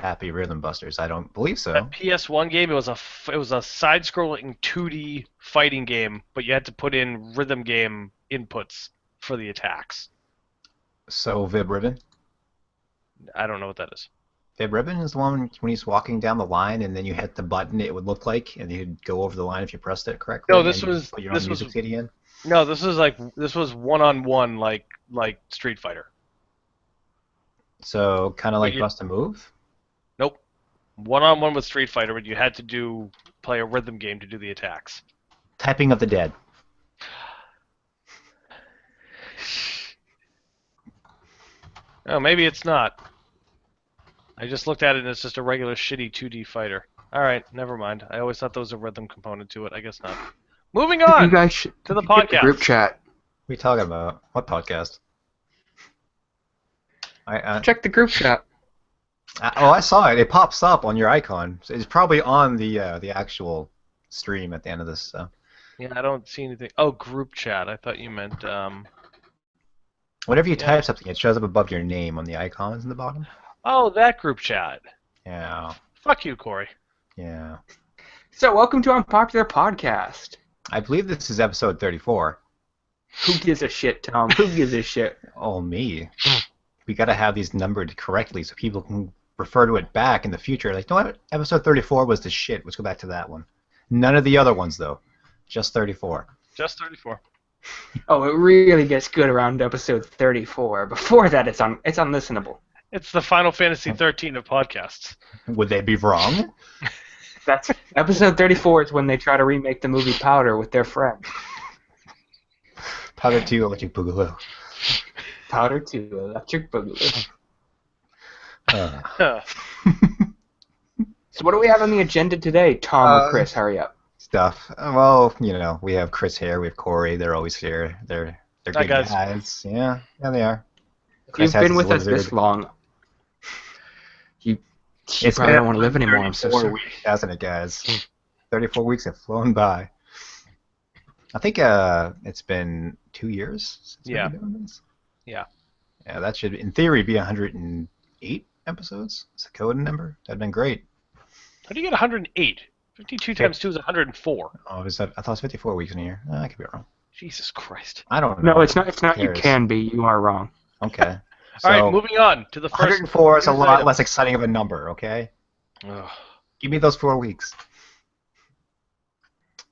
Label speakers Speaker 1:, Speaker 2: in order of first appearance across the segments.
Speaker 1: Happy Rhythm Busters. I don't believe so.
Speaker 2: That PS1 game, it was a side-scrolling 2D fighting game, but you had to put in rhythm game inputs for the attacks.
Speaker 1: So Vib Ribbon.
Speaker 2: I don't know what that is.
Speaker 1: Vib Ribbon is the one when he's walking down the line and then you hit the button it would look like and you'd go over the line if you pressed it
Speaker 2: No,
Speaker 1: correctly and
Speaker 2: this
Speaker 1: you could
Speaker 2: was
Speaker 1: put your own
Speaker 2: this was
Speaker 1: music CD in.
Speaker 2: no, this was one-on-one like Street Fighter.
Speaker 1: So kind of
Speaker 2: But
Speaker 1: like
Speaker 2: you
Speaker 1: Bust a Move.
Speaker 2: Nope. One-on-one with Street Fighter, but you had to play a rhythm game to do the attacks.
Speaker 1: Typing of the Dead.
Speaker 2: Oh, maybe it's not. I just looked at it and it's just a regular shitty 2D fighter. Alright, never mind. I always thought there was a rhythm component to it. I guess not. Moving
Speaker 3: You
Speaker 2: on
Speaker 3: guys should
Speaker 2: to the
Speaker 3: get the group
Speaker 2: podcast.
Speaker 3: chat.
Speaker 1: What are you talking about? What podcast?
Speaker 3: Check the group chat.
Speaker 1: I saw it. It pops up on your icon. So it's probably on the actual stream at the end of this. So.
Speaker 2: Yeah, I don't see anything. Oh, group chat. I thought you meant.
Speaker 1: Whenever you
Speaker 2: Yeah.
Speaker 1: type something, it shows up above your name on the icons in the bottom.
Speaker 2: Oh, that group chat.
Speaker 1: Yeah,
Speaker 2: Fuck you, Cory.
Speaker 1: yeah.
Speaker 3: So, welcome to Unpopular Podcast.
Speaker 1: I believe this is episode 34.
Speaker 3: Who gives a shit, Tom? Who gives a shit?
Speaker 1: Oh, me. We gotta have these numbered correctly so people can refer to it back in the future. Like, you know what? Episode 34 was the shit. Let's go back to that one. None of the other ones, though. Just 34.
Speaker 2: Just 34.
Speaker 3: Oh, it really gets good around episode 34. Before that, it's unlistenable.
Speaker 2: It's the Final Fantasy 13 of podcasts.
Speaker 1: Would they be wrong?
Speaker 3: That's episode 34 is when they try to remake the movie Powder with their friend.
Speaker 1: Powder 2, Electric Boogaloo.
Speaker 3: Powder 2, Electric Boogaloo.
Speaker 1: Uh,
Speaker 3: So what do we have on the agenda today, Tom or Chris? Hurry up.
Speaker 1: stuff. Well, you know, we have Chris here, we have Cory. They're always here. They're
Speaker 2: Hi,
Speaker 1: good
Speaker 2: guys.
Speaker 1: guys. Yeah, they are.
Speaker 3: If
Speaker 1: Chris
Speaker 3: you've
Speaker 1: has
Speaker 3: been
Speaker 1: his
Speaker 3: with us this
Speaker 1: lizard.
Speaker 3: long, you
Speaker 1: It's
Speaker 3: probably
Speaker 1: been
Speaker 3: don't want to live anymore. I'm so
Speaker 1: 34
Speaker 3: sorry.
Speaker 1: weeks, hasn't it, guys? 34 weeks have flown by. I think it's been 2 years since
Speaker 2: Yeah.
Speaker 1: we've been doing this.
Speaker 2: Yeah.
Speaker 1: Yeah, that should, in theory, be 108 episodes. It's a code number. That'd been great.
Speaker 2: How do you get 108? 52 times 2 is 104.
Speaker 1: Oh, I thought it was 54 weeks in a year. I could be wrong.
Speaker 2: Jesus Christ.
Speaker 1: I don't know.
Speaker 3: No, it's not. It's not.
Speaker 1: Who
Speaker 3: You
Speaker 1: cares?
Speaker 3: can be. You are wrong.
Speaker 1: Okay.
Speaker 2: All right,
Speaker 1: So,
Speaker 2: moving on to the first.
Speaker 1: 104 is a
Speaker 2: news
Speaker 1: lot
Speaker 2: item.
Speaker 1: less exciting of a number, okay?
Speaker 2: Ugh,
Speaker 1: Give me those 4 weeks.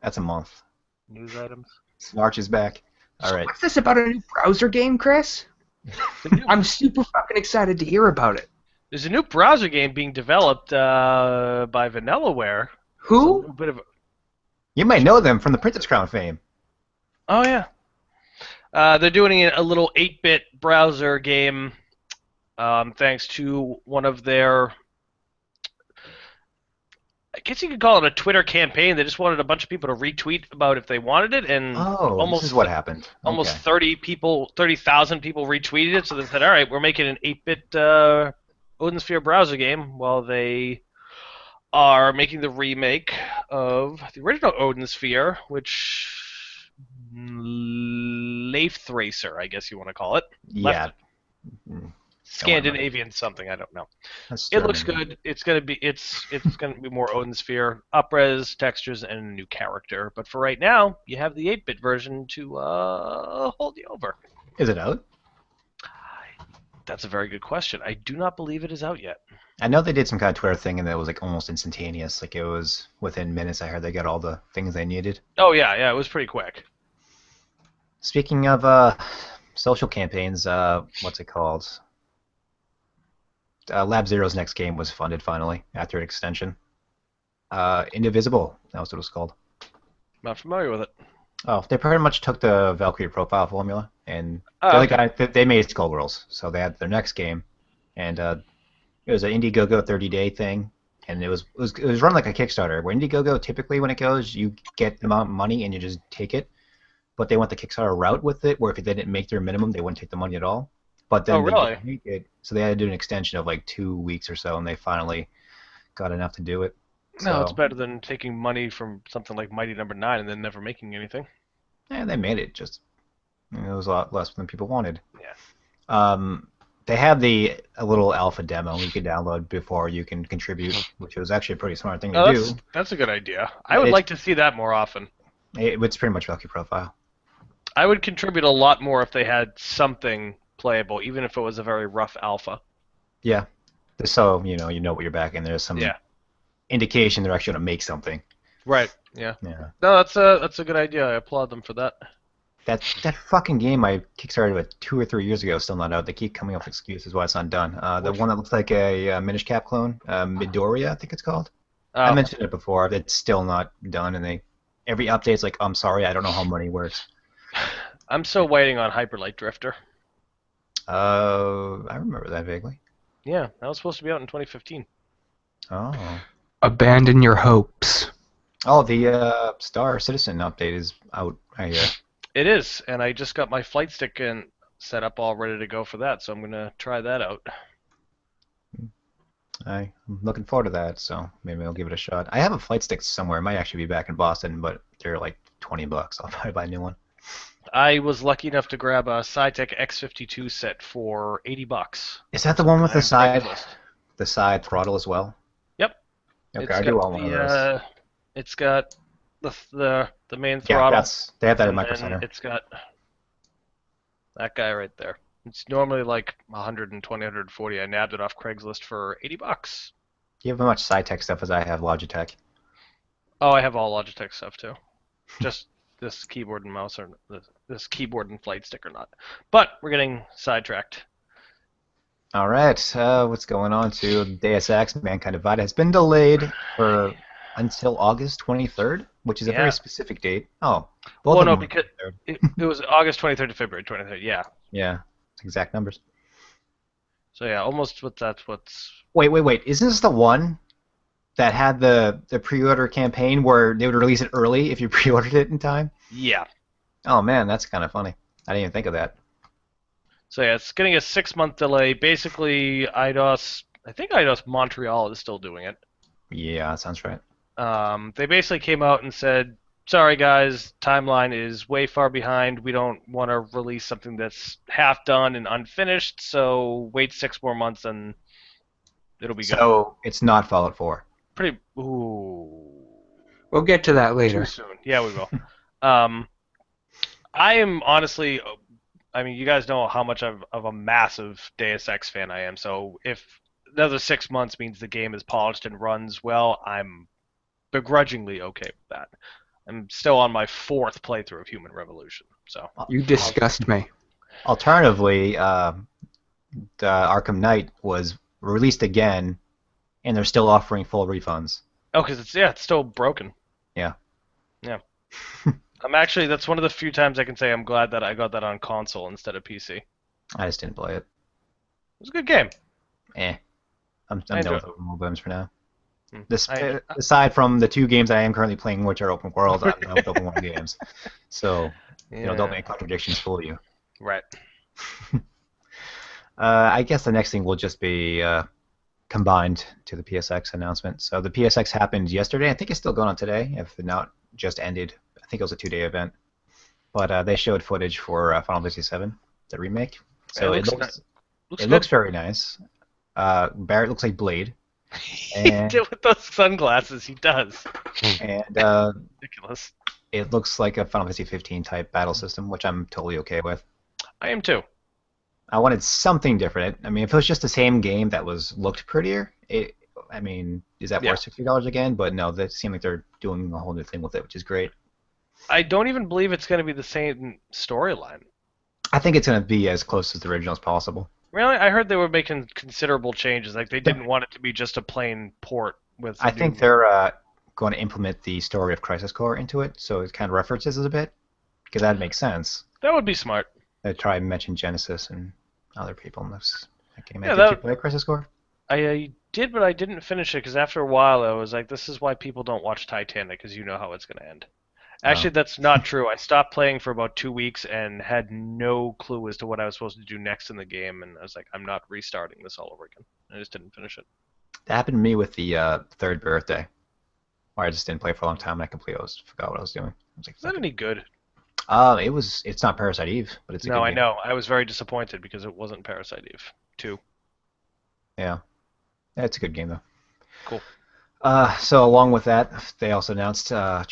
Speaker 1: That's a month.
Speaker 2: news items.
Speaker 1: March is back. All right.
Speaker 3: What's this about a new browser game, Chris? I'm super fucking excited to hear about it.
Speaker 2: There's a new browser game being developed by Vanillaware. It's a
Speaker 3: Who?
Speaker 2: little bit of.
Speaker 1: You might know them from the Princess Crown fame.
Speaker 2: Oh yeah. They're doing a little 8-bit browser game, thanks to one of their. I guess you could call it a Twitter campaign. They just wanted a bunch of people to retweet about if they wanted it, and
Speaker 1: Oh,
Speaker 2: almost
Speaker 1: this is what happened.
Speaker 2: almost
Speaker 1: Okay.
Speaker 2: 30,000 people retweeted it. So they said, "All right, we're making an 8-bit Odin Sphere browser game," while they are making the remake of the original Odin Sphere, which Leifthracer, I guess you want to call it.
Speaker 1: Yeah. Mm,
Speaker 2: Scandinavian something, I don't know.
Speaker 1: that's
Speaker 2: It looks
Speaker 1: German.
Speaker 2: good. It's gonna be more Odin Sphere, up-res textures, and a new character. But for right now, you have the 8-bit version to hold you over.
Speaker 1: Is it out?
Speaker 2: That's a very good question. I do not believe it is out yet.
Speaker 1: I know they did some kind of Twitter thing and it was like almost instantaneous. Like it was within minutes. I heard they got all the things they needed.
Speaker 2: Oh yeah, it was pretty quick.
Speaker 1: Speaking of social campaigns, what's it called? Lab Zero's next game was funded finally after an extension. Indivisible, that was what it was called.
Speaker 2: Not familiar with it.
Speaker 1: Oh, they pretty much took the Valkyrie profile formula and
Speaker 2: Oh,
Speaker 1: the other
Speaker 2: okay.
Speaker 1: guy they made Skullgirls, so they had their next game, and it was an Indiegogo 30-day thing, and it was run like a Kickstarter. Where Indiegogo typically when it goes, you get the amount of money and you just take it, but they went the Kickstarter route with it, where if they didn't make their minimum, they wouldn't take the money at all. But then
Speaker 2: Oh,
Speaker 1: they
Speaker 2: really?
Speaker 1: didn't make it, so they had to do an extension of like 2 weeks or so, and they finally got enough to do it.
Speaker 2: No, it's
Speaker 1: So,
Speaker 2: better than taking money from something like Mighty Number 9 and then never making anything.
Speaker 1: yeah, they made it. Just it was a lot less than people wanted.
Speaker 2: Yeah.
Speaker 1: They had a little alpha demo you could download before you can contribute, which was actually a pretty smart thing to
Speaker 2: Oh,
Speaker 1: do.
Speaker 2: that's a good idea. I would like to see that more often.
Speaker 1: It's pretty much Lucky Profile.
Speaker 2: I would contribute a lot more if they had something playable, even if it was a very rough alpha.
Speaker 1: Yeah, just so you know what you're backing. There's some indication they're actually going to make something.
Speaker 2: Right. Yeah.
Speaker 1: Yeah.
Speaker 2: No, that's a good idea. I applaud them for that.
Speaker 1: That fucking game I kickstarted with 2 or 3 years ago is still not out. They keep coming up with excuses why it's not done. The one that looks like a Minish Cap clone, Midoriya, I think it's called. I mentioned it before. It's still not done, and every update's like, I'm sorry, I don't know how money works.
Speaker 2: I'm still waiting on Hyperlight Drifter.
Speaker 1: I remember that vaguely.
Speaker 2: Yeah, that was supposed to be out in 2015.
Speaker 1: Oh.
Speaker 3: Abandon your hopes.
Speaker 1: Oh, the Star Citizen update is out, I hear.
Speaker 2: It is, and I just got my flight stick set up all ready to go for that, so I'm going to try that out.
Speaker 1: I'm looking forward to that, so maybe I'll give it a shot. I have a flight stick somewhere. It might actually be back in Boston, but they're like $20. I'll probably buy a new one.
Speaker 2: I was lucky enough to grab a Cytec X52 set for $80.
Speaker 1: Is that the one with the side throttle as well?
Speaker 2: Yep.
Speaker 1: Okay, I do want one of those.
Speaker 2: It's got the main
Speaker 1: Yeah,
Speaker 2: throttle.
Speaker 1: they have that in Micro Center.
Speaker 2: It's got that guy right there. It's normally like 120, 140. I nabbed it off Craigslist for $80.
Speaker 1: You have as much Cytec stuff as I have Logitech.
Speaker 2: Oh, I have all Logitech stuff too. Just this keyboard and mouse or this keyboard and flight stick or not. But we're getting sidetracked.
Speaker 1: All right, what's going on to Deus Ex: Mankind Divided has been delayed for until August 23rd, which is a very specific date. Oh,
Speaker 2: well, no, because it was August 23rd to February 23rd. Yeah.
Speaker 1: Yeah, exact numbers.
Speaker 2: So yeah, almost what's.
Speaker 1: Wait! Isn't this the one that had the pre-order campaign where they would release it early if you pre-ordered it in time?
Speaker 2: Yeah.
Speaker 1: Oh man, that's kind of funny. I didn't even think of that.
Speaker 2: So yeah, it's getting a 6-month delay. Basically, IDOS. I think IDOS Montreal is still doing it.
Speaker 1: Yeah, that sounds right.
Speaker 2: They basically came out and said, sorry guys, timeline is way far behind. We don't want to release something that's half done and unfinished, so wait 6 more months and it'll be good.
Speaker 1: So it's not Fallout 4.
Speaker 2: Ooh.
Speaker 3: We'll get to that later.
Speaker 2: Too soon. Yeah, we will. I am honestly, I mean, you guys know how much of a massive Deus Ex fan I am, so if another 6 months means the game is polished and runs well, I'm begrudgingly okay with that. I'm still on my 4th playthrough of Human Revolution. So
Speaker 3: you disgust me.
Speaker 1: Alternatively, the Arkham Knight was released again, and they're still offering full refunds.
Speaker 2: Oh, because it's still broken.
Speaker 1: Yeah.
Speaker 2: Yeah. That's one of the few times I can say I'm glad that I got that on console instead of PC.
Speaker 1: I just didn't play it.
Speaker 2: It was a good game.
Speaker 1: I'm done with open world games for now.
Speaker 2: I
Speaker 1: Aside from the 2 games I am currently playing, which are open world, I'm done with open world games. So, don't make contradictions fool you.
Speaker 2: Right.
Speaker 1: I guess the next thing will just be combined to the PSX announcement. So the PSX happened yesterday. I think it's still going on today, if not just ended. I think it was a 2-day event. But they showed footage for Final Fantasy VII, the remake. So it looks very nice. Barrett looks like Blade.
Speaker 2: And with those sunglasses, he does.
Speaker 1: And
Speaker 2: ridiculous.
Speaker 1: It looks like a Final Fantasy 15 type battle system, which I'm totally okay with.
Speaker 2: I am too.
Speaker 1: I wanted something different. I mean, if it was just the same game that looked prettier, is that worth $60 again? But no, they seem like they're doing a whole new thing with it, which is great.
Speaker 2: I don't even believe it's going to be the same storyline.
Speaker 1: I think it's going to be as close to the original as possible.
Speaker 2: Really? I heard they were making considerable changes. Like, they didn't want it to be just a plain port with...
Speaker 1: I think they're going to implement the story of Crisis Core into it, so it kind of references it a bit, because that makes sense.
Speaker 2: That would be smart.
Speaker 1: They try and mention Genesis and other people in this game.
Speaker 2: Yeah,
Speaker 1: did you play Crisis Core?
Speaker 2: I did, but I didn't finish it, because after a while I was like, this is why people don't watch Titanic, because you know how it's going to end. Actually, that's not true. I stopped playing for about 2 weeks and had no clue as to what I was supposed to do next in the game, and I was like, I'm not restarting this all over again. I just didn't finish it.
Speaker 1: That happened to me with the third birthday, where I just didn't play for a long time and I completely forgot what I was doing. I was like,
Speaker 2: is that any good?
Speaker 1: It's not Parasite Eve, but it's a good game.
Speaker 2: I know. I was very disappointed because it wasn't Parasite Eve. 2.
Speaker 1: Yeah, it's a good game though.
Speaker 2: Cool.
Speaker 1: So along with that, they also announced the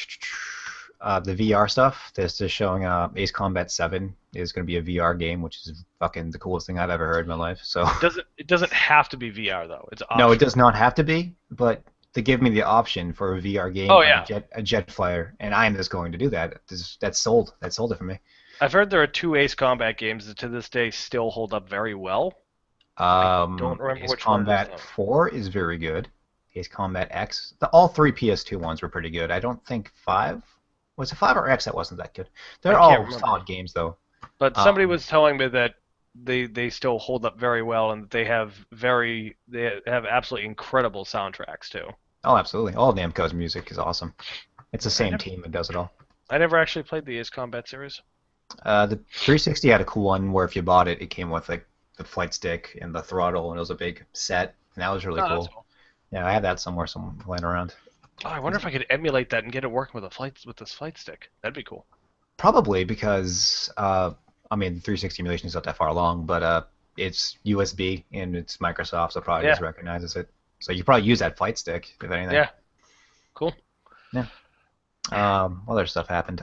Speaker 1: VR stuff. This is showing Ace Combat 7 is going to be a VR game, which is fucking the coolest thing I've ever heard in my life. So
Speaker 2: It doesn't have to be VR though. It's optional.
Speaker 1: no, it does not have to be, but they give me the option for a VR game
Speaker 2: Oh,
Speaker 1: on
Speaker 2: yeah.
Speaker 1: a jet flyer, and I am just going to do that. That's sold. That sold it for me.
Speaker 2: I've heard there are 2 Ace Combat games that to this day still hold up very well. Don't remember
Speaker 1: Ace
Speaker 2: which one it is,
Speaker 1: Combat
Speaker 2: though.
Speaker 1: 4 is very good. Ace Combat X. All 3 PS2 ones were pretty good. I don't think 5. Was it 5 or X that wasn't that good? They're
Speaker 2: I can't
Speaker 1: all
Speaker 2: remember.
Speaker 1: solid games, though.
Speaker 2: But somebody was telling me that they still hold up very well, and that they have absolutely incredible soundtracks too.
Speaker 1: Oh, absolutely. All of Namco's music is awesome. It's the same
Speaker 2: never-
Speaker 1: team that does it all.
Speaker 2: I never actually played the Ace Combat series.
Speaker 1: The 360 had a cool one where if you bought it, it came with like the flight stick and the throttle, and it was a big set, and that was really
Speaker 2: Oh,
Speaker 1: cool.
Speaker 2: that's cool.
Speaker 1: Yeah, I have that somewhere laying around.
Speaker 2: Oh, I wonder if I could emulate that and get it working with this flight stick. That'd be cool.
Speaker 1: Probably because I mean, the 360 emulation is not that far along, but it's USB and it's Microsoft, so it probably just recognizes it. So you probably use that flight stick if anything.
Speaker 2: Yeah. Cool.
Speaker 1: Yeah. Other stuff happened.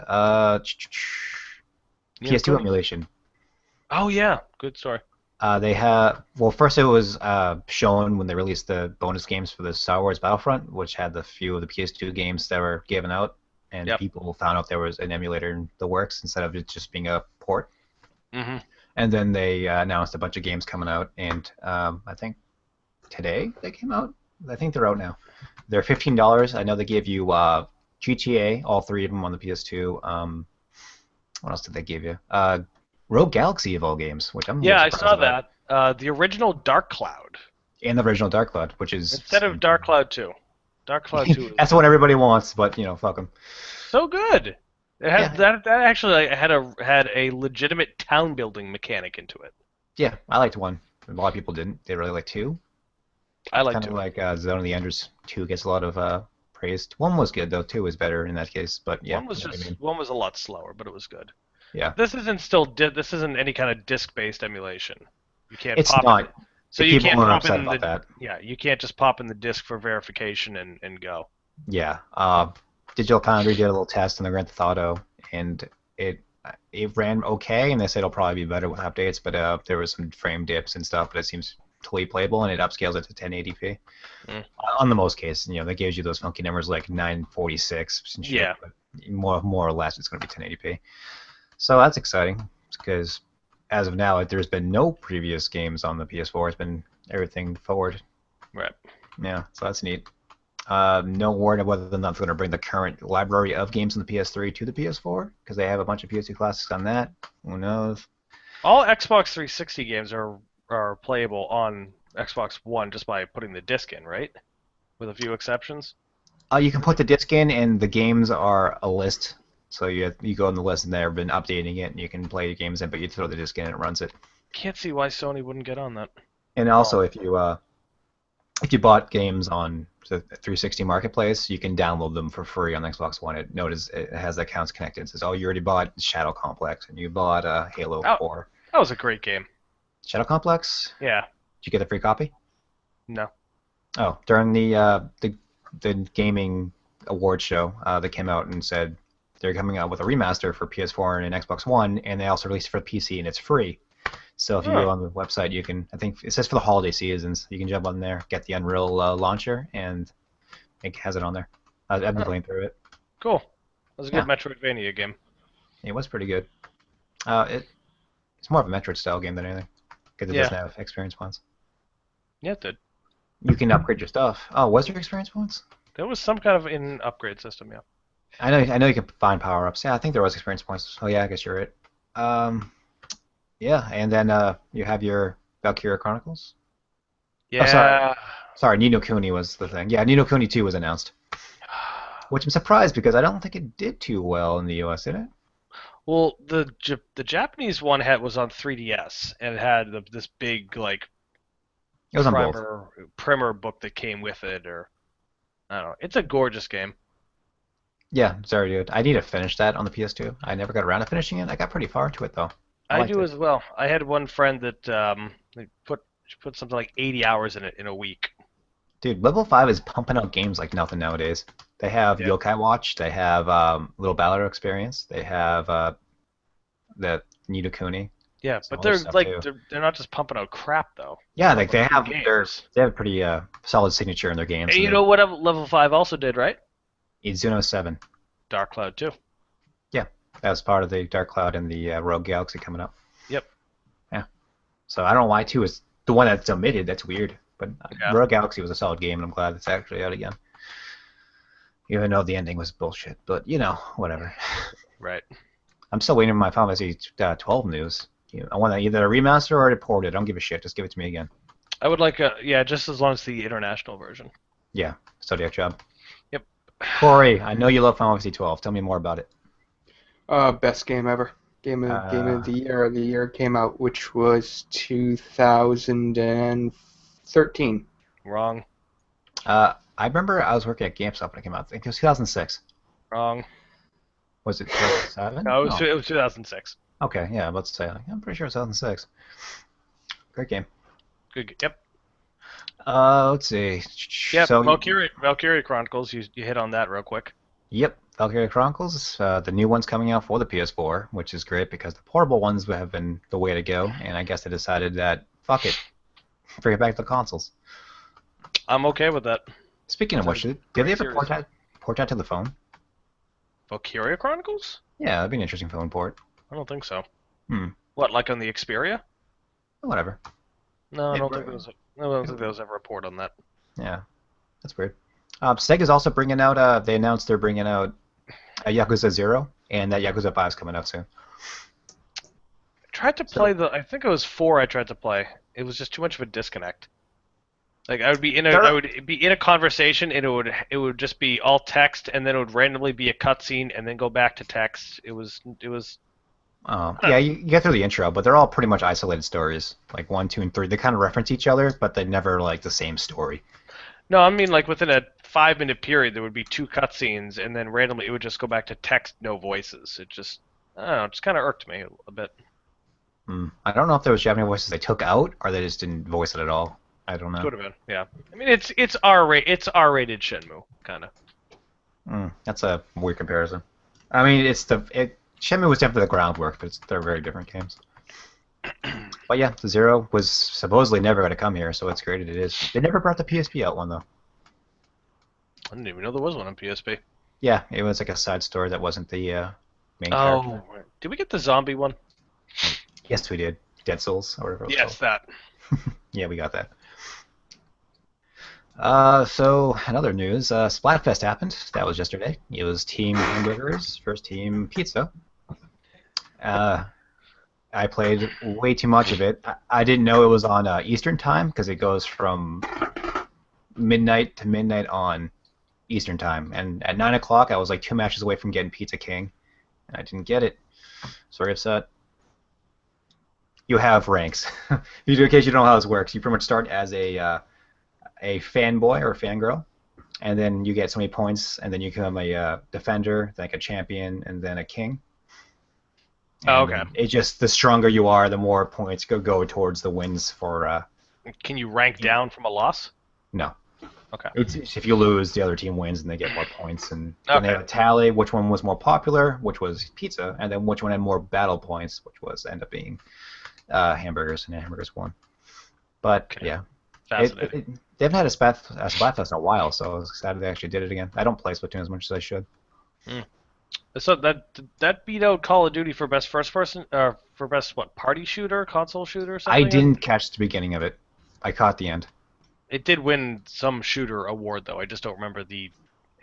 Speaker 1: PS2 emulation.
Speaker 2: Oh yeah, good story.
Speaker 1: They have first it was shown when they released the bonus games for the Star Wars Battlefront, which had the few of the PS2 games that were given out, and people found out there was an emulator in the works instead of it just being a port.
Speaker 2: Mm-hmm.
Speaker 1: And then they announced a bunch of games coming out, and I think today they came out. I think they're out now. They're $15. I know they gave you GTA, all 3 of them on the PS2. What else did they give you? Rogue Galaxy of all games, which I'm a little
Speaker 2: I
Speaker 1: surprised
Speaker 2: saw
Speaker 1: about.
Speaker 2: that. The original Dark Cloud
Speaker 1: And the original Dark Cloud, which is
Speaker 2: instead of Dark Cloud 2. Dark Cloud 2 is
Speaker 1: that's what everybody wants, but fuck them.
Speaker 2: so good. It had that actually had a legitimate town building mechanic into it.
Speaker 1: Yeah, I liked 1. A lot of people didn't. They really liked 2.
Speaker 2: I like
Speaker 1: Kind
Speaker 2: 2.
Speaker 1: of like Zone of the Enders 2 gets a lot of praise. 1 was good though. 2 was better in that case, but yeah.
Speaker 2: 1 was
Speaker 1: you know what I mean.
Speaker 2: 1 was a lot slower, but it was good.
Speaker 1: Yeah.
Speaker 2: This isn't any kind of disc-based emulation. You can't
Speaker 1: It's
Speaker 2: pop
Speaker 1: not.
Speaker 2: it. So
Speaker 1: People
Speaker 2: you can't
Speaker 1: are
Speaker 2: pop
Speaker 1: upset
Speaker 2: in
Speaker 1: about that.
Speaker 2: Yeah, you can't just pop in the disc for verification and go.
Speaker 1: Yeah. Digital Foundry did a little test on the Grand Theft Auto, and it ran okay, and they said it'll probably be better with updates, but there was some frame dips and stuff, but it seems totally playable, and it upscales it to 1080p. On the most case, that gives you those funky numbers like 946 and shit.
Speaker 2: Yeah.
Speaker 1: But more or less, it's going to be 1080p. So that's exciting, because as of now, there's been no previous games on the PS4. It's been everything forward.
Speaker 2: Right.
Speaker 1: Yeah, so that's neat. No word of whether or not it's going to bring the current library of games on the PS3 to the PS4, because they have a bunch of PS2 classics on that. Who knows?
Speaker 2: All Xbox 360 games are playable on Xbox One just by putting the disc in, right? With a few exceptions.
Speaker 1: You can put the disc in, and the games are a list. So you go on the list, and they've been updating it, and you can play games in, but you throw the disc in, and it runs it.
Speaker 2: Can't see why Sony wouldn't get on that.
Speaker 1: And also, if you bought games on the 360 Marketplace, you can download them for free on Xbox One. It has accounts connected. It says, "Oh, you already bought Shadow Complex, and you bought Halo 4."
Speaker 2: That was a great game.
Speaker 1: Shadow Complex?
Speaker 2: Yeah.
Speaker 1: Did you get the free copy?
Speaker 2: No.
Speaker 1: Oh, during the gaming award show, they came out and said they're coming out with a remaster for PS4 and Xbox One, and they also released it for PC, and it's free. So if you go on the website, you can, I think it says for the holiday seasons, you can jump on there, get the Unreal launcher, and it has it on there. I've been playing through it.
Speaker 2: Cool. That was a good Metroidvania game.
Speaker 1: It was pretty good. It's more of a Metroid style game than anything, because it doesn't have experience points.
Speaker 2: Yeah, it did.
Speaker 1: You can upgrade your stuff. Oh, was there experience points?
Speaker 2: There was some kind of an upgrade system, yeah.
Speaker 1: I know you can find power-ups. Yeah, I think there was experience points. Oh yeah, I guess you're right. Yeah, and then you have your Valkyria Chronicles.
Speaker 2: Yeah.
Speaker 1: Oh, sorry, Ni no Kuni was the thing. Yeah, Ni no Kuni 2 was announced. Which I'm surprised, because I don't think it did too well in the US, did it?
Speaker 2: Well, the Japanese one was on 3DS, and it had this big like
Speaker 1: It was on both.
Speaker 2: primer book that came with it, or I don't know. It's a gorgeous game.
Speaker 1: Yeah, sorry, dude. I need to finish that on the PS2. I never got around to finishing it. I got pretty far to it, though.
Speaker 2: I do as well. I had one friend that they put She put something like 80 hours in it in a week.
Speaker 1: Dude, Level 5 is pumping out games like nothing nowadays. They have
Speaker 2: Yeah.
Speaker 1: Yokai Watch. They have Little Battler Experience. They have the Nidokuni.
Speaker 2: Yeah,
Speaker 1: Some
Speaker 2: but
Speaker 1: other
Speaker 2: they're
Speaker 1: stuff
Speaker 2: like
Speaker 1: too.
Speaker 2: they're not just pumping out crap though.
Speaker 1: Yeah,
Speaker 2: They're
Speaker 1: like
Speaker 2: pumping out good games.
Speaker 1: they have a pretty solid signature in their games.
Speaker 2: And you know what Level 5 also did, right?
Speaker 1: Izuno 7.
Speaker 2: Dark Cloud 2.
Speaker 1: Yeah, that was part of the Dark Cloud and the Rogue Galaxy coming up.
Speaker 2: Yep.
Speaker 1: Yeah. So I don't know why 2 is the one that's omitted. That's weird. But
Speaker 2: Yeah.
Speaker 1: Rogue Galaxy was a solid game, and I'm glad it's actually out again. Even though the ending was bullshit. But, whatever.
Speaker 2: Right.
Speaker 1: I'm still waiting for my Final Fantasy 12 news. I want either a remaster or a port. I don't give a shit. Just give it to me again.
Speaker 2: I would like just as long as the international version.
Speaker 1: Yeah, Zodiac job.
Speaker 2: Yep.
Speaker 1: Cory, I know you love Final Fantasy 12. Tell me more about it.
Speaker 3: Best game ever. Game of the year. The year it came out, which was 2013.
Speaker 2: Wrong.
Speaker 1: I remember I was working at GameStop when it came out. I think it was 2006.
Speaker 2: Wrong.
Speaker 1: Was it 2007?
Speaker 2: No, it was 2006.
Speaker 1: Okay, yeah, let's say. I'm pretty sure it was 2006. Great game.
Speaker 2: Good. Yep.
Speaker 1: Let's see.
Speaker 2: Yep.
Speaker 1: So,
Speaker 2: Valkyria Chronicles. You hit on that real quick.
Speaker 1: Yep, Valkyria Chronicles. The new one's coming out for the PS4, which is great because the portable ones have been the way to go, and I guess they decided that, fuck it, bring it back to the consoles.
Speaker 2: I'm okay with that.
Speaker 1: Speaking of which, did they ever port that to the phone?
Speaker 2: Valkyria Chronicles?
Speaker 1: Yeah, that'd be an interesting phone port.
Speaker 2: I don't think so.
Speaker 1: Hmm.
Speaker 2: What, like on the Xperia?
Speaker 1: Whatever.
Speaker 2: No, I
Speaker 1: It
Speaker 2: don't
Speaker 1: were-
Speaker 2: think there was ever a port on that.
Speaker 1: Yeah, that's weird. Sega's also bringing out. They announced they're bringing out a Yakuza 0, and that Yakuza 5 is coming out soon.
Speaker 2: I tried to play I think it was 4 I tried to play. It was just too much of a disconnect. Like I would be in a conversation and it would just be all text and then it would randomly be a cutscene and then go back to text. It was
Speaker 1: Yeah, you get through the intro, but they're all pretty much isolated stories. Like 1, 2, and 3. They kind of reference each other, but they never like the same story.
Speaker 2: No, I mean like within a 5-minute period there would be 2 cutscenes and then randomly it would just go back to text, no voices. It just I don't know, it just kind of irked me a bit.
Speaker 1: I don't know if there was Japanese voices they took out or they just didn't voice it at all. I don't know.
Speaker 2: Could have been, yeah. I mean it's R-rated Shenmue kind of.
Speaker 1: That's a weird comparison. I mean, Shenmue was definitely the groundwork, but they're very different games. But yeah, the 0 was supposedly never going to come here, so it's great that it is. They never brought the PSP out one, though.
Speaker 2: I didn't even know there was one on PSP.
Speaker 1: Yeah, it was like a side story that wasn't the main character.
Speaker 2: Oh, did we get the zombie one?
Speaker 1: Yes, we did. Dead Souls, or whatever it was
Speaker 2: Yes,
Speaker 1: called.
Speaker 2: that.
Speaker 1: Yeah, we got that. So, another news, Splatfest happened. That was yesterday. It was Team Hamburgers versus Team Pizza. I played way too much of it. I didn't know it was on Eastern time because it goes from midnight to midnight on Eastern time. And at 9 o'clock, I was like 2 matches away from getting Pizza King, and I didn't get it. So very upset. You have ranks. In case you don't know how this works, you pretty much start as a fanboy or a fangirl, and then you get so many points, and then you become a defender, then like a champion, and then a king.
Speaker 2: Oh,
Speaker 1: And
Speaker 2: okay.
Speaker 1: It just the stronger you are, the more points go towards the wins for.
Speaker 2: Can you rank down from a loss?
Speaker 1: No.
Speaker 2: Okay.
Speaker 1: It's if you lose, the other team wins, and they get more points, and then they
Speaker 2: Okay.
Speaker 1: have a tally which one was more popular, which was pizza, and then which one had more battle points, which was end up being hamburgers, and hamburgers won. But
Speaker 2: Okay.
Speaker 1: yeah.
Speaker 2: Fascinating.
Speaker 1: They haven't had a Splatfest in a while, so I was excited they actually did it again. I don't play Splatoon as much as I should.
Speaker 2: So that beat out Call of Duty for best first person, for best party shooter, console shooter, or something.
Speaker 1: I didn't catch the beginning of it. I caught the end.
Speaker 2: It did win some shooter award though. I just don't remember the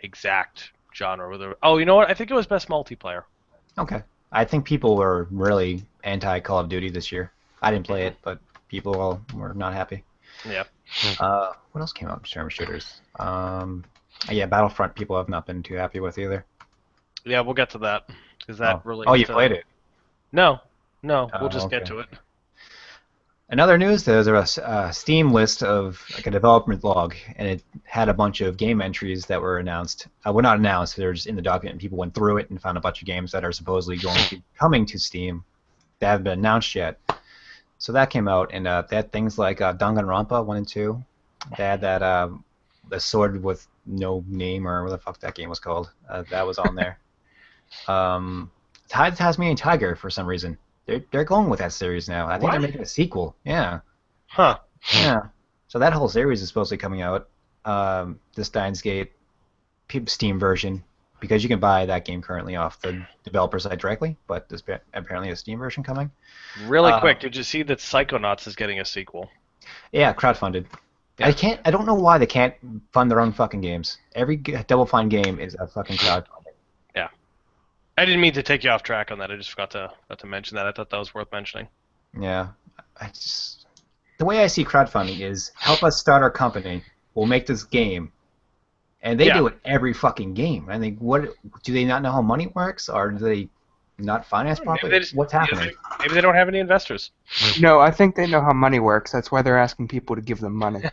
Speaker 2: exact genre. Oh, you know what? I think it was best multiplayer.
Speaker 1: Okay. I think people were really anti Call of Duty this year. I didn't play it, but people were not happy.
Speaker 2: Yeah.
Speaker 1: What else came out in terms of shooters? Yeah, Battlefront people have not been too happy with either.
Speaker 2: Yeah, we'll get to that because that relates.
Speaker 1: Oh, you
Speaker 2: to...
Speaker 1: played it?
Speaker 2: No, we'll just
Speaker 1: okay.
Speaker 2: get to it.
Speaker 1: In other news, there's a Steam list of like a development log, and it had a bunch of game entries that were announced. Well, not announced. They're just in the document, and people went through it and found a bunch of games that are supposedly going to be coming to Steam that haven't been announced yet. So that came out, and they had things like Danganronpa 1 and 2. They had that the sword with no name, or what the fuck that game was called. That was on there. Tasmanian Tiger, for some reason. They're going with that series now. I think
Speaker 2: What?
Speaker 1: they're making a sequel. Yeah.
Speaker 2: Huh.
Speaker 1: Yeah. So that whole series is supposed to be coming out. The Steins Gate Steam version, because you can buy that game currently off the developer site directly, but there's apparently a Steam version coming.
Speaker 2: Really quick, did you see that Psychonauts is getting a sequel?
Speaker 1: Yeah, crowdfunded.
Speaker 2: Yeah.
Speaker 1: I don't know why they can't fund their own fucking games. Every Double Fine game is a fucking crowdfunding.
Speaker 2: Yeah. I didn't mean to take you off track on that. I just forgot to mention that. I thought that was worth mentioning.
Speaker 1: Yeah. The way I see crowdfunding is help us start our company. We'll make this game. And they do it every fucking game. I think, what do they not know how money works, or do they not finance properly? What's happening?
Speaker 2: Maybe they don't have any investors.
Speaker 3: No, I think they know how money works. That's why they're asking people to give them money.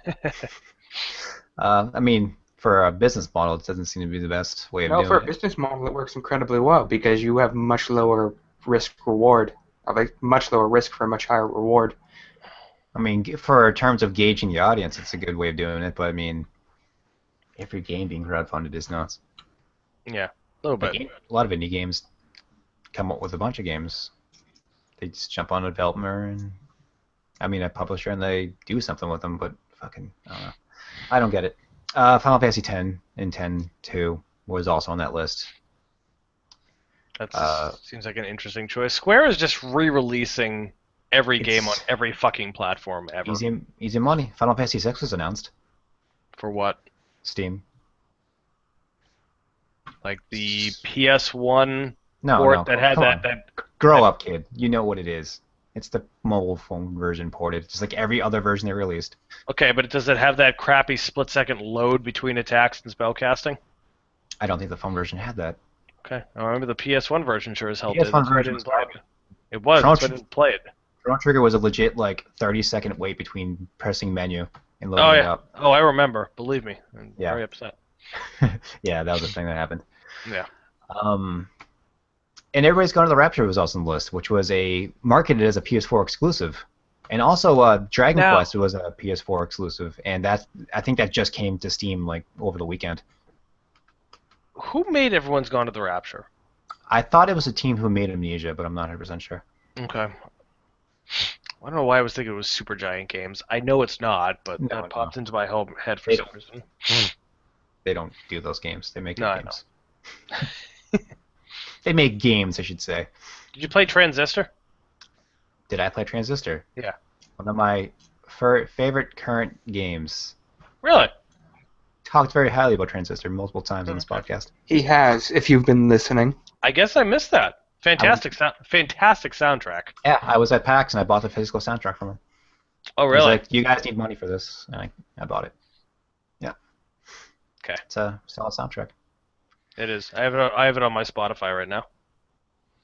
Speaker 1: I mean, for a business model, it doesn't seem to be the best way of doing it.
Speaker 3: No, for a business model, it works incredibly well because you have much lower risk-reward. Much lower risk for a much higher reward.
Speaker 1: I mean, for terms of gauging the audience, it's a good way of doing it, but I mean, every game being crowdfunded is nuts.
Speaker 2: Yeah, a little bit.
Speaker 1: A lot of indie games come up with a bunch of games. They just jump on a developer and, a publisher, and they do something with them, but fucking, I don't know. I don't get it. Final Fantasy X and X-2 was also on that list.
Speaker 2: That seems like an interesting choice. Square is just re-releasing every game on every fucking platform ever.
Speaker 1: Easy money. Final Fantasy VI was announced.
Speaker 2: For what?
Speaker 1: Steam.
Speaker 2: Like the PS1
Speaker 1: No,
Speaker 2: port that had that.
Speaker 1: Grow up, kid. You know what it is. It's the mobile phone version ported, just like every other version they released.
Speaker 2: Okay, but does it have that crappy split-second load between attacks and spellcasting?
Speaker 1: I don't think the phone version had that.
Speaker 2: Okay, I remember the PS1 version sure as hell
Speaker 1: PS1
Speaker 2: did. That's why I
Speaker 1: version
Speaker 2: didn't
Speaker 1: was
Speaker 2: play it. It was, that's why I didn't play it.
Speaker 1: Chrono Trigger was a legit 30-second wait between pressing menu and loading it up.
Speaker 2: Oh, I remember. Believe me. I'm very upset.
Speaker 1: Yeah, that was the thing that happened.
Speaker 2: Yeah.
Speaker 1: And Everybody's Gone to the Rapture was also on the list, which was marketed as a PS4 exclusive. And also Dragon Quest was a PS4 exclusive, and I think that just came to Steam over the weekend.
Speaker 2: Who made Everyone's Gone to the Rapture?
Speaker 1: I thought it was a team who made Amnesia, but I'm not 100% sure.
Speaker 2: Okay. I don't know why I was thinking it was Supergiant Games. I know it's not, but that popped into my head for some reason.
Speaker 1: They don't do those games. They make games.
Speaker 2: I know.
Speaker 1: They make games, I should say.
Speaker 2: Did you play Transistor?
Speaker 1: Did I play Transistor?
Speaker 2: Yeah.
Speaker 1: One of my favorite current games.
Speaker 2: Really?
Speaker 1: Talked very highly about Transistor multiple times on this podcast.
Speaker 3: He has, if you've been listening.
Speaker 2: I guess I missed that. Fantastic soundtrack.
Speaker 1: Yeah, I was at PAX and I bought the physical soundtrack from him.
Speaker 2: Oh, really?
Speaker 1: He's like, you guys need money for this, and I bought it. Yeah.
Speaker 2: Okay.
Speaker 1: It's a solid soundtrack.
Speaker 2: It is. I have it on my Spotify right now.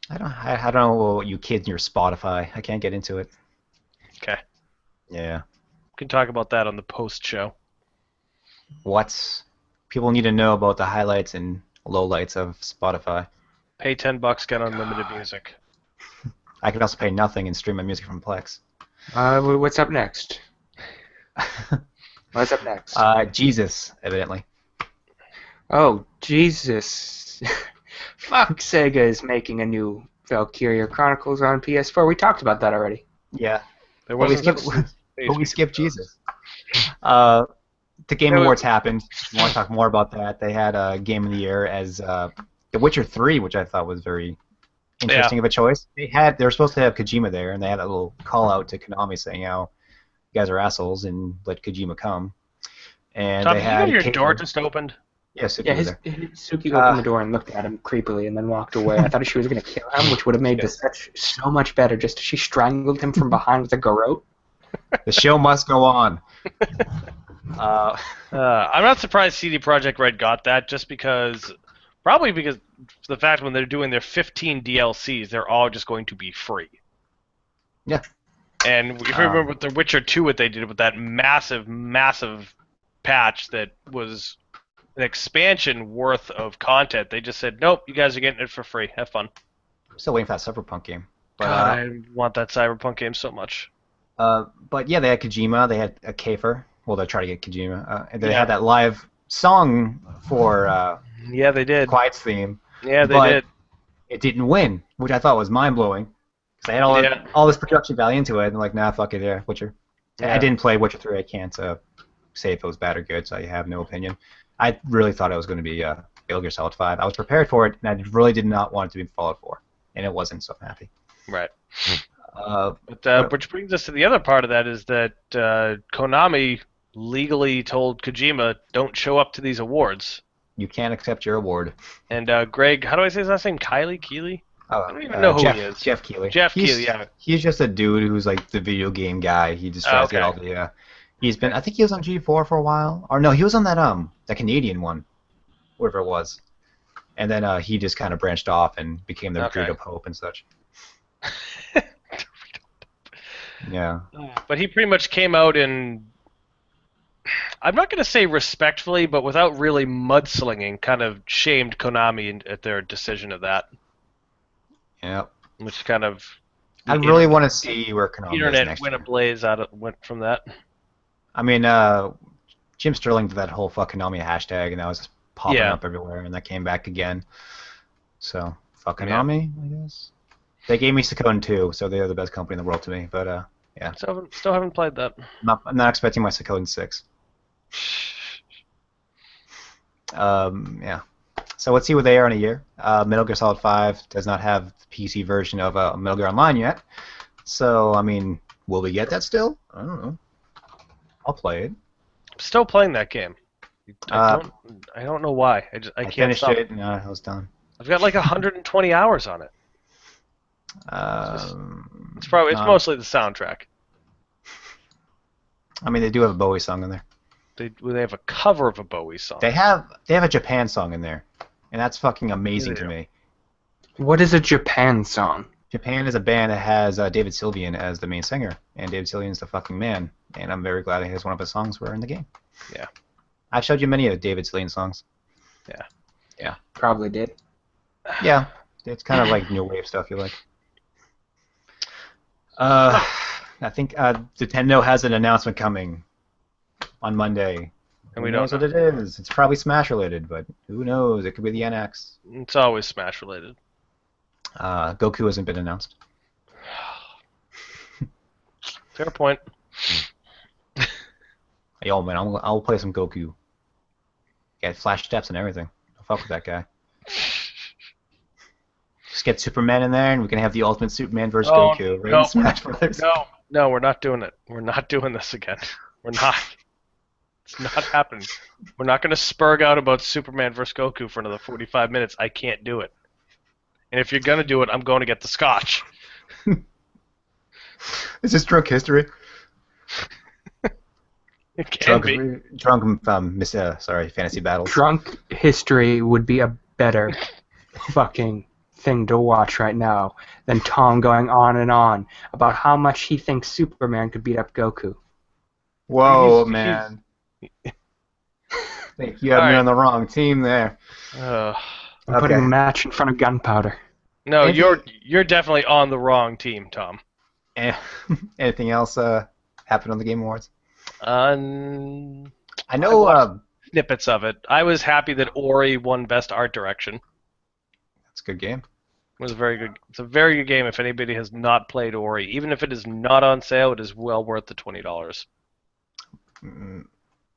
Speaker 1: I don't know what you kids and your Spotify. I can't get into it.
Speaker 2: Okay.
Speaker 1: Yeah.
Speaker 2: We can talk about that on the post show.
Speaker 1: People need to know about the highlights and lowlights of Spotify.
Speaker 2: Pay $10, get unlimited music.
Speaker 1: I can also pay nothing and stream my music from Plex.
Speaker 3: What's up next? What's up next?
Speaker 1: Jesus, evidently.
Speaker 3: Oh, Jesus. Fuck, Sega is making a new Valkyria Chronicles on PS4. We talked about that already.
Speaker 1: Yeah.
Speaker 2: There
Speaker 1: we
Speaker 2: wasn't
Speaker 1: skipped Jesus. The Game Awards happened. I want to talk more about that. They had a Game of the Year as The Witcher 3, which I thought was very interesting of a choice. They were supposed to have Kojima there, and they had a little call out to Konami saying how you guys are assholes and let Kojima come. And
Speaker 2: Tom,
Speaker 1: they had
Speaker 2: your door just opened?
Speaker 1: Yes, Suki was there.
Speaker 3: Suki opened the door and looked at him creepily and then walked away. I thought she was going to kill him, which would have made this so much better. Just she strangled him from behind with a garrote.
Speaker 1: The show must go on.
Speaker 2: I'm not surprised CD Projekt Red got that, probably because the fact when they're doing their 15 DLCs, they're all just going to be free.
Speaker 1: Yeah.
Speaker 2: And if you remember with The Witcher 2, what they did with that massive, massive patch that was an expansion worth of content, they just said, nope, you guys are getting it for free. Have fun.
Speaker 1: I'm still waiting for that Cyberpunk game. But,
Speaker 2: God, I want that Cyberpunk game so much.
Speaker 1: But yeah, they had Kojima. They had a Kafer. Well, they tried to get Kojima. And they
Speaker 2: Yeah.
Speaker 1: had that live song for
Speaker 2: Yeah, they did.
Speaker 1: Quiet's theme.
Speaker 2: Yeah, they
Speaker 1: But
Speaker 2: did.
Speaker 1: it didn't win, which I thought was mind blowing. Because they had
Speaker 2: Yeah.
Speaker 1: all this production value into it, and like, nah, fuck it, yeah, Witcher.
Speaker 2: Yeah.
Speaker 1: I didn't play Witcher 3. I can't say if it was bad or good, so I have no opinion. I really thought it was going to be Metal Gear Solid 5. I was prepared for it, and I really did not want it to be Fallout 4, and it wasn't, so I'm happy.
Speaker 2: Right.
Speaker 1: But
Speaker 2: Which brings us to the other part of that is that Konami legally told Kojima, don't show up to these awards.
Speaker 1: you can't accept your award.
Speaker 2: And Greg, how do I say his last name? Keeley? I don't even know who
Speaker 1: Jeff,
Speaker 2: he is.
Speaker 1: Jeff Keighley.
Speaker 2: Keighley, yeah.
Speaker 1: He's just a dude who's like the video game guy. He just tries to get all the. He's been. I think he was on G4 for a while, or no, he was on that the Canadian one, whatever it was, and then he just kind of branched off and became the Dorito Pope and such. Yeah.
Speaker 2: But he pretty much came out and I'm not going to say respectfully, but without really mudslinging, kind of shamed Konami at their decision of that.
Speaker 1: Yep.
Speaker 2: Which kind of...
Speaker 1: I really want to see where Konami
Speaker 2: internet
Speaker 1: is next
Speaker 2: went
Speaker 1: year.
Speaker 2: ablaze went from that.
Speaker 1: I mean, Jim Sterling did that whole fuck Konami hashtag, and that was just popping up everywhere, and that came back again. So, fuck Konami, I guess. They gave me Suikoden 2, so they're the best company in the world to me, but, yeah.
Speaker 2: Still haven't played that.
Speaker 1: I'm not expecting my Suikoden 6. Yeah. So let's see where they are in a year. Metal Gear Solid 5 does not have the PC version of Metal Gear Online yet. So, I mean, will we get that still? I don't know. I'll play it.
Speaker 2: I'm still playing that game. I don't know why. I can't
Speaker 1: finished
Speaker 2: stop.
Speaker 1: it and I was done.
Speaker 2: I've got like 120 hours on it. It's mostly the soundtrack.
Speaker 1: I mean, they do have a Bowie song in there.
Speaker 2: They have a cover of a Bowie song.
Speaker 1: They have a Japan song in there, and that's fucking amazing to me.
Speaker 3: What is a Japan song?
Speaker 1: Japan is a band that has David Sylvian as the main singer, and David Sylvian's the fucking man, and I'm very glad that one of his songs were in the game.
Speaker 2: Yeah.
Speaker 1: I've showed you many of David Sylvian songs.
Speaker 2: Yeah.
Speaker 1: Yeah.
Speaker 3: Probably did.
Speaker 1: Yeah. It's kind of like new wave stuff you like. I think Nintendo has an announcement coming on Monday.
Speaker 2: And we
Speaker 1: Who knows
Speaker 2: don't
Speaker 1: what it is. It's probably Smash related, but who knows? It could be the NX.
Speaker 2: It's always Smash related.
Speaker 1: Goku hasn't been announced.
Speaker 2: Fair point.
Speaker 1: Yo, man, I'll play some Goku. Get flash steps and everything. I'll fuck with that guy. Just get Superman in there, and we can have the Ultimate Superman versus Goku. Right? In Smash Brothers.
Speaker 2: No, we're not doing it. We're not doing this again. We're not. It's not happening. We're not going to spurg out about Superman versus Goku for another 45 minutes. I can't do it. And if you're going to do it, I'm going to get the scotch.
Speaker 1: Is this drunk history?
Speaker 2: It can be.
Speaker 1: Drunk Fantasy Battles.
Speaker 3: Drunk history would be a better fucking thing to watch right now than Tom going on and on about how much he thinks Superman could beat up Goku.
Speaker 1: Whoa, man. I think you have me on the wrong team there.
Speaker 3: I'm putting a match in front of gunpowder.
Speaker 2: No, you're definitely on the wrong team, Tom.
Speaker 1: Anything else happened on the Game Awards?
Speaker 2: I
Speaker 1: know
Speaker 2: snippets of it. I was happy that Ori won Best Art Direction.
Speaker 1: That's a good game.
Speaker 2: It was very good. It's a very good game. If anybody has not played Ori, even if it is not on sale, it is well worth the $20.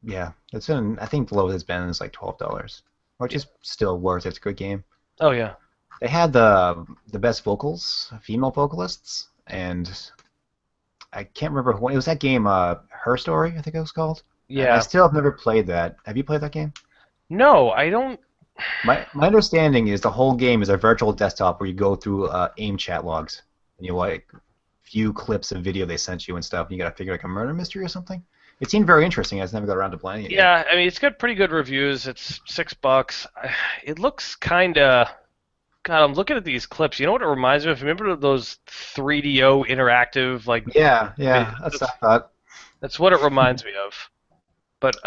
Speaker 1: Yeah, I think the lowest it's been is like $12, which is still worth it. It's a good game.
Speaker 2: Oh yeah.
Speaker 1: They had the best vocals, female vocalists, and I can't remember who. It was that game, Her Story, I think it was called.
Speaker 2: Yeah.
Speaker 1: And I still have never played that. Have you played that game?
Speaker 2: No, I don't.
Speaker 1: My understanding is the whole game is a virtual desktop where you go through AIM chat logs and you like view clips of video they sent you and stuff. And you got to figure like a murder mystery or something. It seemed very interesting. I just never got around to playing it.
Speaker 2: Yeah, I mean it's got pretty good reviews. It's $6. It looks kind of. God, I'm looking at these clips. You know what it reminds me of? Remember those 3DO interactive like?
Speaker 1: Yeah, that's what I thought.
Speaker 2: That's what it reminds me of. But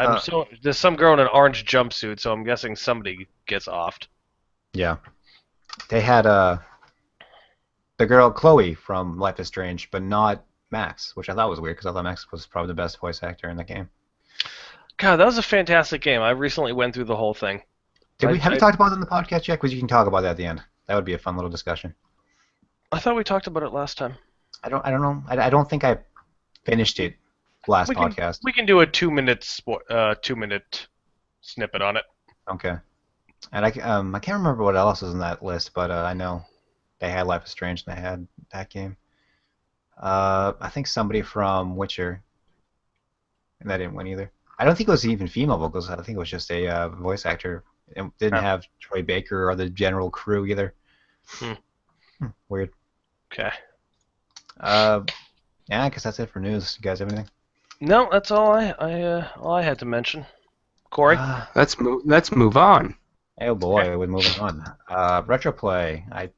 Speaker 2: there's some girl in an orange jumpsuit, so I'm guessing somebody gets offed.
Speaker 1: Yeah, they had the girl Chloe from Life is Strange, but not Max, which I thought was weird because I thought Max was probably the best voice actor in the game.
Speaker 2: God, that was a fantastic game. I recently went through the whole thing.
Speaker 1: Have we talked about it in the podcast yet? Because you can talk about that at the end. That would be a fun little discussion.
Speaker 2: I thought we talked about it last time.
Speaker 1: I don't know. I don't think I finished it last podcast.
Speaker 2: We can do a 2-minute snippet on it.
Speaker 1: Okay. And I can't remember what else was in that list, but I know they had Life is Strange and they had that game. I think somebody from Witcher, and that didn't win either. I don't think it was even female vocals. I think it was just a voice actor. It didn't have Troy Baker or the general crew either. Weird.
Speaker 2: Okay.
Speaker 1: Yeah, I guess that's it for news. You guys have anything?
Speaker 2: No, that's all I had to mention. Cory?
Speaker 3: Let's move on.
Speaker 1: Oh boy, we're moving on. Retroplay.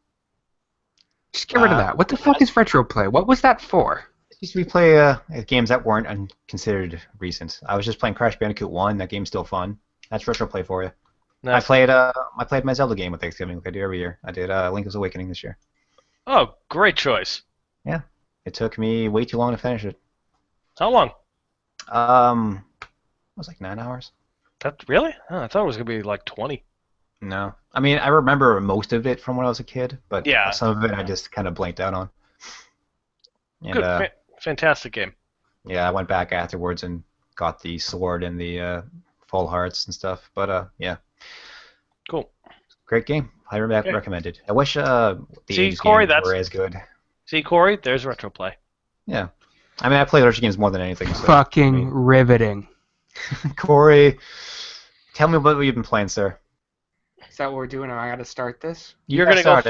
Speaker 3: Just get rid of that. What the fuck is Retroplay? What was that for?
Speaker 1: It used to be play games that weren't considered recent. I was just playing Crash Bandicoot 1. That game's still fun. That's Retroplay for you.
Speaker 2: Nice.
Speaker 1: I played my Zelda game with Thanksgiving, like I do every year. I did Link's Awakening this year.
Speaker 2: Oh, great choice.
Speaker 1: Yeah, it took me way too long to finish it.
Speaker 2: How long?
Speaker 1: It was like 9 hours.
Speaker 2: That really? Oh, I thought it was gonna be like 20.
Speaker 1: No, I mean I remember most of it from when I was a kid, but
Speaker 2: yeah,
Speaker 1: some of it I just kind of blanked out on. And,
Speaker 2: good, fantastic game.
Speaker 1: Yeah, I went back afterwards and got the sword and the full hearts and stuff. But yeah.
Speaker 2: Cool.
Speaker 1: Great game. Highly recommended. I wish the Ages
Speaker 2: Cory,
Speaker 1: games were as good.
Speaker 2: See, Cory, there's Retroplay.
Speaker 1: Yeah. I mean, I play Archie games more than anything. So,
Speaker 3: Fucking riveting.
Speaker 1: Cory, tell me what you've been playing, sir.
Speaker 3: Is that what we're doing? Am I gotta start this?
Speaker 2: You're gonna go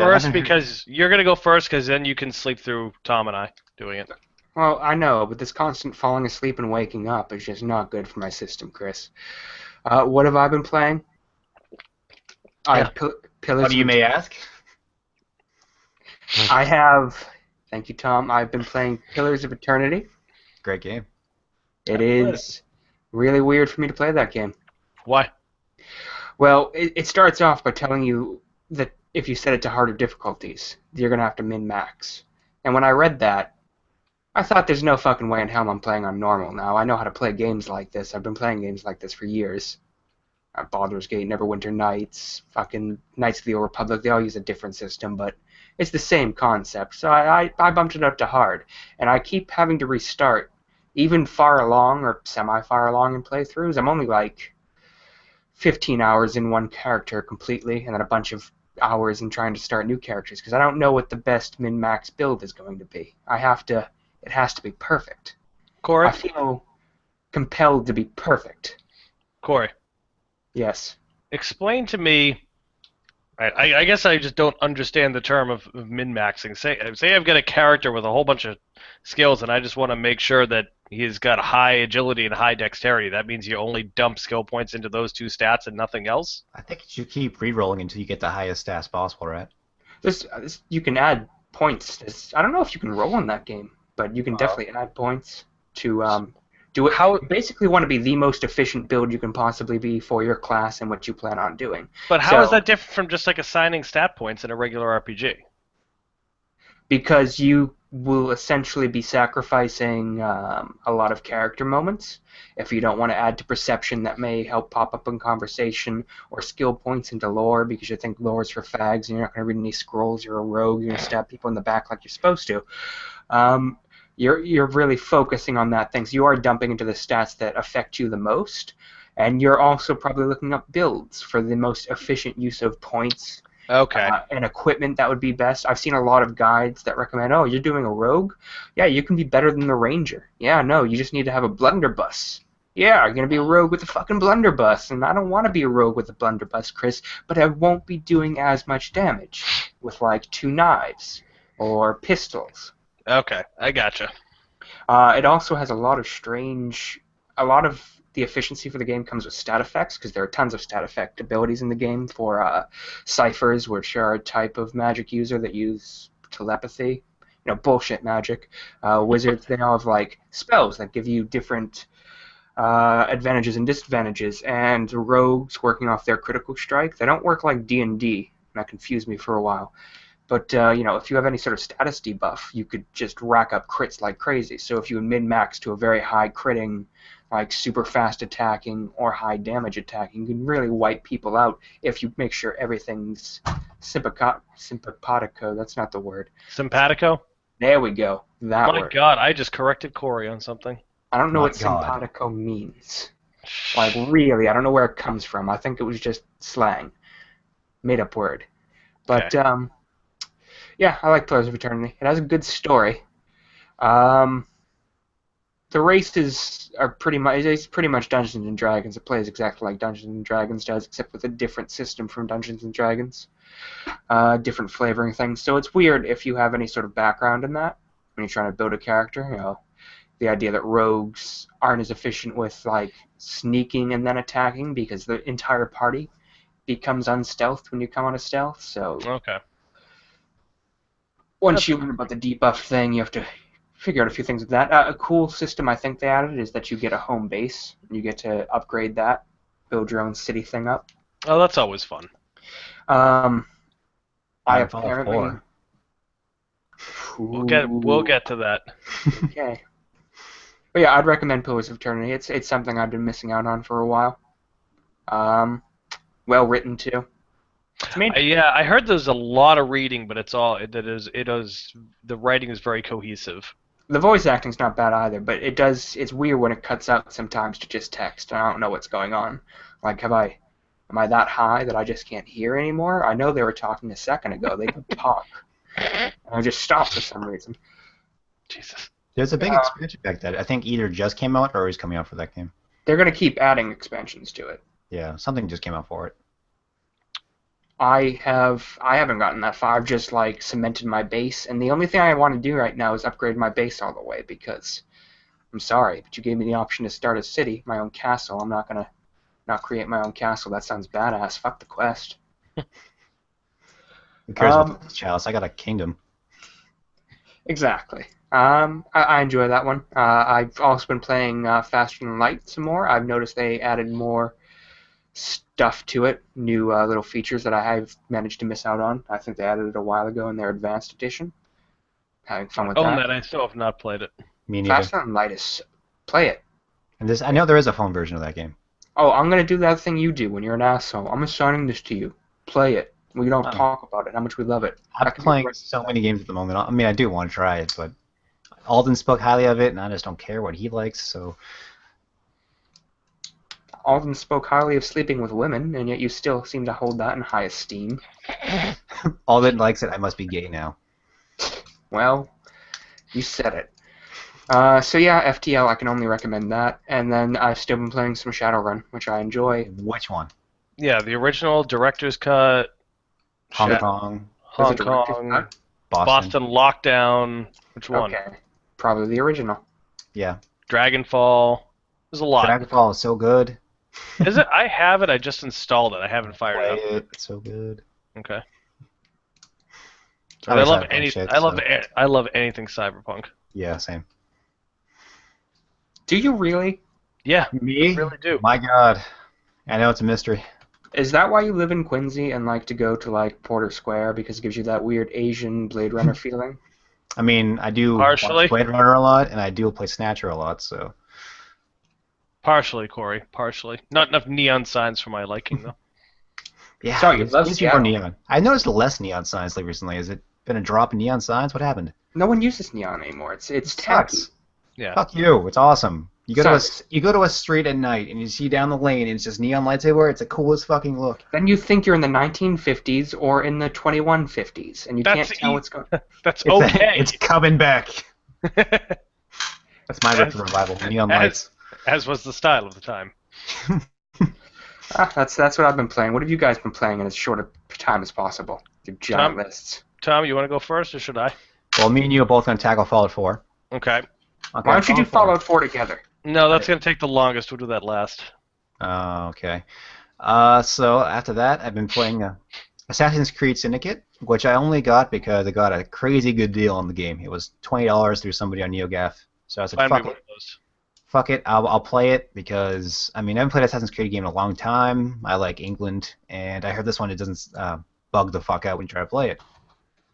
Speaker 2: first because then you can sleep through Tom and I doing it.
Speaker 3: Well, I know, but this constant falling asleep and waking up is just not good for my system, Chris. What have I been playing? I have Pillars.
Speaker 1: You may ask.
Speaker 3: I have. Thank you, Tom. I've been playing Pillars of Eternity.
Speaker 1: Great game.
Speaker 3: It is really weird for me to play that game.
Speaker 2: Why?
Speaker 3: Well, it starts off by telling you that if you set it to harder difficulties, you're going to have to min-max. And when I read that, I thought there's no fucking way in hell I'm playing on normal now. I know how to play games like this. I've been playing games like this for years. Baldur's Gate, Neverwinter Nights, fucking Knights of the Old Republic, they all use a different system, but it's the same concept. So I bumped it up to hard, and I keep having to restart, even far along or semi-far along in playthroughs. I'm only like 15 hours in one character completely, and then a bunch of hours in trying to start new characters, because I don't know what the best min-max build is going to be. It has to be perfect.
Speaker 2: Cory?
Speaker 3: I feel compelled to be perfect.
Speaker 2: Cory.
Speaker 3: Yes.
Speaker 2: Explain to me. I guess I just don't understand the term of min-maxing. Say I've got a character with a whole bunch of skills, and I just want to make sure that he's got high agility and high dexterity. That means you only dump skill points into those two stats and nothing else?
Speaker 1: I think you keep re-rolling until you get the highest stats possible, right?
Speaker 3: You can add points. I don't know if you can roll in that game, but you can definitely add points to do it. How basically want to be the most efficient build you can possibly be for your class and what you plan on doing.
Speaker 2: But how is that different from just like assigning stat points in a regular RPG?
Speaker 3: Because you will essentially be sacrificing a lot of character moments if you don't want to add to perception that may help pop up in conversation, or skill points into lore because you think lore is for fags and you're not going to read any scrolls, you're a rogue, you're going to stab people in the back like you're supposed to. You're really focusing on that thing. So you are dumping into the stats that affect you the most, and you're also probably looking up builds for the most efficient use of points.
Speaker 2: Okay.
Speaker 3: And equipment that would be best. I've seen a lot of guides that recommend, oh, you're doing a rogue? Yeah, you can be better than the ranger. Yeah, no, you just need to have a blunderbuss. Yeah, you're going to be a rogue with a fucking blunderbuss, and I don't want to be a rogue with a blunderbuss, Chris, but I won't be doing as much damage with, like, 2 knives or pistols.
Speaker 2: Okay, I gotcha.
Speaker 3: It also has a lot of the efficiency for the game comes with stat effects, because there are tons of stat effect abilities in the game for ciphers, which are a type of magic user that use telepathy. Bullshit magic. Wizards, they all have like spells that give you different advantages and disadvantages, and rogues working off their critical strike. They don't work like D&D, and that confused me for a while. But if you have any sort of status debuff, you could just rack up crits like crazy. So if you min-max to a very high critting, like super fast attacking or high damage attacking, you can really wipe people out if you make sure everything's simpatico. That's not the word.
Speaker 2: Simpatico?
Speaker 3: There we go. That
Speaker 2: My
Speaker 3: word.
Speaker 2: God, I just corrected Cory on something.
Speaker 3: I don't know
Speaker 1: My
Speaker 3: what
Speaker 1: God.
Speaker 3: simpatico means. Like, really, I don't know where it comes from. I think it was just slang. Made-up word. But,
Speaker 2: Okay.
Speaker 3: yeah, I like Pillars of Eternity. It has a good story. The races are pretty much Dungeons and Dragons. It plays exactly like Dungeons and Dragons does, except with a different system from Dungeons and Dragons. Different flavoring things. So it's weird if you have any sort of background in that when you're trying to build a character. The idea that rogues aren't as efficient with like sneaking and then attacking because the entire party becomes unstealthed when you come on a stealth. So
Speaker 2: Okay.
Speaker 3: once you learn about the debuff thing, you have to figure out a few things with that. A cool system I think they added is that you get a home base. And you get to upgrade that, build your own city thing up.
Speaker 2: Oh, that's always fun.
Speaker 3: I
Speaker 1: Titanfall
Speaker 3: apparently.
Speaker 1: 4.
Speaker 2: We'll get to that.
Speaker 3: Okay. But yeah, I'd recommend Pillars of Eternity. It's something I've been missing out on for a while. Well written too.
Speaker 2: I heard there's a lot of reading, but the writing is very cohesive.
Speaker 3: The voice acting's not bad either, but it's weird when it cuts out sometimes to just text. I don't know what's going on. Like, am I that high that I just can't hear anymore? I know they were talking a second ago. They could talk. And I just stopped for some reason.
Speaker 2: Jesus.
Speaker 1: There's a big expansion pack that I think either just came out or is coming out for that game.
Speaker 3: They're going to keep adding expansions to it.
Speaker 1: Yeah, something just came out for it.
Speaker 3: I haven't gotten that far. I've just like cemented my base, and the only thing I want to do right now is upgrade my base all the way because I'm sorry, but you gave me the option to start a city, my own castle. I'm not gonna not create my own castle. That sounds badass. Fuck the quest.
Speaker 1: Who cares about the chalice? I got a kingdom.
Speaker 3: Exactly. I enjoy that one. I've also been playing Faster Than Light some more. I've noticed they added more stuff to it, new little features that I've managed to miss out on. I think they added it a while ago in their advanced edition. Having fun with that.
Speaker 2: I still have not played it.
Speaker 1: Me neither.
Speaker 3: Faster Than Light is play it.
Speaker 1: And I know there is a phone version of that game.
Speaker 3: Oh, I'm gonna do that thing you do when you're an asshole. I'm assigning this to you. Play it. We don't talk about it. How much we love it.
Speaker 1: I'm playing so many games at the moment. I mean, I do want to try it, but Alden spoke highly of it, and I just don't care what he likes. So
Speaker 3: Alden spoke highly of sleeping with women, and yet you still seem to hold that in high esteem.
Speaker 1: Alden likes it. I must be gay now.
Speaker 3: Well, you said it. So yeah, FTL, I can only recommend that. And then I've still been playing some Shadowrun, which I enjoy.
Speaker 1: Which one?
Speaker 2: Yeah, the original director's cut.
Speaker 1: Hong Kong,
Speaker 2: Hong Kong, Boston Lockdown. Which one?
Speaker 3: Okay, probably the original.
Speaker 1: Yeah.
Speaker 2: Dragonfall. There's a lot.
Speaker 1: Dragonfall is so good.
Speaker 2: Is it? I have it. I just installed it. I haven't fired it up.
Speaker 1: Play it. It's so good.
Speaker 2: Okay.
Speaker 1: I
Speaker 2: I
Speaker 1: like
Speaker 2: love
Speaker 1: Cyberpunk
Speaker 2: any.
Speaker 1: shit,
Speaker 2: I love anything cyberpunk.
Speaker 1: Yeah, same.
Speaker 3: Do you really?
Speaker 2: Yeah,
Speaker 1: Me?
Speaker 2: I really do.
Speaker 1: My God. I know it's a mystery.
Speaker 3: Is that why you live in Quincy and like to go to like Porter Square because it gives you that weird Asian Blade Runner feeling?
Speaker 1: I mean, I do
Speaker 2: Partially.
Speaker 1: watch Blade Runner a lot, and I do play Snatcher a lot, so.
Speaker 2: Partially, Cory. Partially. Not enough neon signs for my liking, though.
Speaker 1: Yeah,
Speaker 3: Sorry, you
Speaker 1: it's
Speaker 3: love
Speaker 1: more
Speaker 3: Seattle.
Speaker 1: neon. I noticed less neon signs recently. Has it been a drop in neon signs? What happened?
Speaker 3: No one uses neon anymore. It's tacky.
Speaker 1: Sucks.
Speaker 2: Yeah.
Speaker 1: Fuck you. It's awesome. You go
Speaker 3: Sucks.
Speaker 1: to a street at night and you see down the lane and it's just neon lights everywhere. It's the coolest fucking look.
Speaker 3: Then you think you're in the 1950s or in the 2150s, and you
Speaker 2: That's
Speaker 3: can't tell what's going.
Speaker 2: That's
Speaker 1: It's
Speaker 2: okay.
Speaker 1: it's coming back. That's my retro revival. Neon lights.
Speaker 2: As was the style of the time.
Speaker 3: That's what I've been playing. What have you guys been playing in as short a time as possible? Your giant lists.
Speaker 2: Tom, you want to go first, or should I?
Speaker 1: Well, me and you are both going to tackle Fallout 4.
Speaker 2: Okay.
Speaker 1: Okay,
Speaker 3: Why don't you do Fallout 4 together?
Speaker 2: No, that's going to take the longest. We'll do that last.
Speaker 1: Oh, okay. So after that, I've been playing Assassin's Creed Syndicate, which I only got because I got a crazy good deal on the game. It was $20 through somebody on NeoGAF. So I said,
Speaker 2: Find me
Speaker 1: fuck
Speaker 2: one
Speaker 1: it.
Speaker 2: of those.
Speaker 1: Fuck it, I'll play it because, I mean, I haven't played Assassin's Creed game in a long time. I like England, and I heard this one, it doesn't bug the fuck out when you try to play it.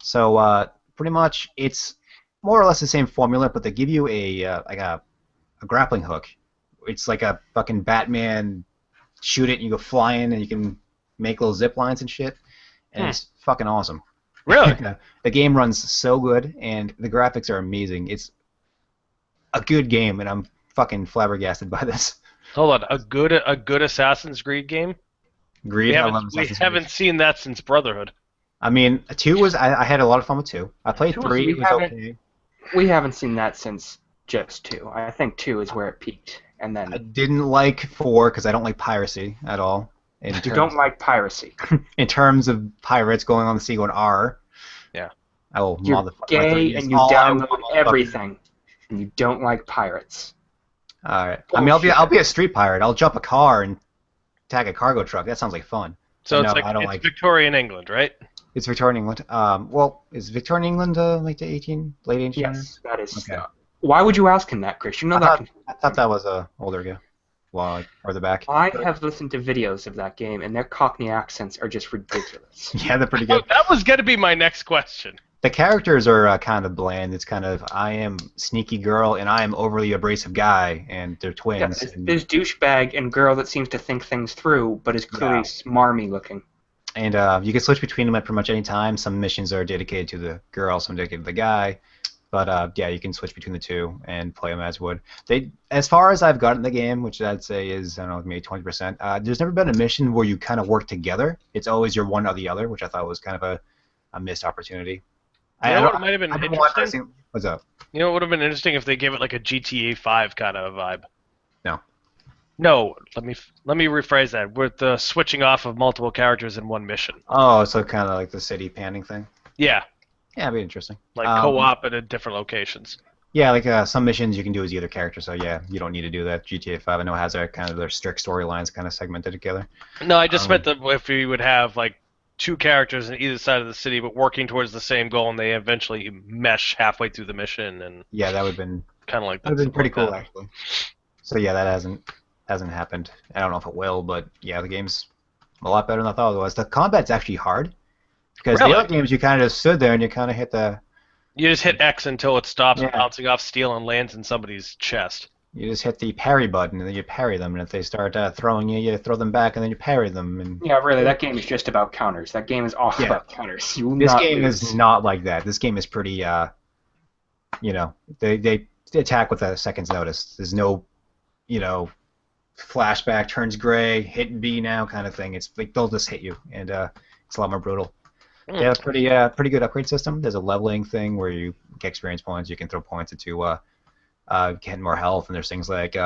Speaker 1: So pretty much it's more or less the same formula, but they give you a grappling hook. It's like a fucking Batman shoot it and you go flying and you can make little zip lines and shit, and it's fucking awesome.
Speaker 2: Really?
Speaker 1: The game runs so good and the graphics are amazing. It's a good game and I'm fucking flabbergasted by this.
Speaker 2: Hold on, a good Assassin's Creed game?
Speaker 1: Greed, I love
Speaker 2: We
Speaker 1: Assassin's Creed.
Speaker 2: haven't seen that since Brotherhood.
Speaker 1: I mean, 2 was I had a lot of fun with 2. I played 3. It was okay.
Speaker 3: We haven't seen that since just 2. I think 2 is where it peaked, and then
Speaker 1: I didn't like 4 because I don't like piracy at all.
Speaker 3: you don't like piracy.
Speaker 1: In terms of pirates going on the sea going R.
Speaker 2: Yeah.
Speaker 1: I will
Speaker 3: You're
Speaker 1: motherfucker.
Speaker 3: gay and you download everything, and you don't like pirates.
Speaker 1: All right. I mean, I'll be a street pirate. I'll jump a car and tag a cargo truck. That sounds like fun.
Speaker 2: So
Speaker 1: But
Speaker 2: it's
Speaker 1: I don't
Speaker 2: it's
Speaker 1: like.
Speaker 2: Victorian England, right?
Speaker 1: It's Victorian England. Well, is Victorian England like the late 1800s?
Speaker 3: Yes, that is.
Speaker 1: Okay.
Speaker 3: Why would you ask him that, Chris? You know
Speaker 1: I thought that was older ago. Well, like further back.
Speaker 3: I have listened to videos of that game, and their Cockney accents are just ridiculous.
Speaker 1: Yeah, they're pretty good.
Speaker 2: That was going to be my next question.
Speaker 1: The characters are kind of bland. It's kind of I am sneaky girl and I am overly abrasive guy, and they're twins.
Speaker 3: Yeah, there's douchebag and girl that seems to think things through, but is clearly smarmy looking.
Speaker 1: And you can switch between them at pretty much any time. Some missions are dedicated to the girl, some dedicated to the guy. But yeah, you can switch between the two and play them as would. As far as I've gotten the game, which I'd say is, I don't know, maybe 20%, there's never been a mission where you kind of work together. It's always you're one or the other, which I thought was kind of a missed opportunity.
Speaker 2: You know what might have been interesting?
Speaker 1: What's up?
Speaker 2: You know what would have been interesting if they gave it like a GTA 5 kind of vibe.
Speaker 1: No.
Speaker 2: No, let me rephrase that. With the switching off of multiple characters in one mission.
Speaker 1: Oh, so kind of like the city panning thing?
Speaker 2: Yeah.
Speaker 1: Yeah, it'd be interesting.
Speaker 2: Like co-op at different locations.
Speaker 1: Yeah, like some missions you can do as either character, so yeah, you don't need to do that. GTA 5, I know, has their kind of their strict storylines kind of segmented together.
Speaker 2: No, I just meant that if we would have like two characters on either side of the city, but working towards the same goal, and they eventually mesh halfway through the mission, and
Speaker 1: yeah, that would have been
Speaker 2: kind of like that.
Speaker 1: Would have been pretty cool, actually. So yeah, that hasn't happened. I don't know if it will, but yeah, the game's a lot better than I thought it was. The combat's actually hard because the other games you kind of just stood there and you kind of hit the.
Speaker 2: You just hit X until it stops bouncing off steel and lands in somebody's chest.
Speaker 1: You just hit the parry button, and then you parry them, and if they start throwing you, you throw them back, and then you parry them. And
Speaker 3: yeah, really, that game is just about counters. That game is all about counters.
Speaker 1: This game is not like that. This game is pretty, they attack with a second's notice. There's no, flashback, turns gray, hit B now kind of thing. It's like they'll just hit you, and it's a lot more brutal. They have a pretty good upgrade system. There's a leveling thing where you get experience points. You can throw points into getting more health, and there's things like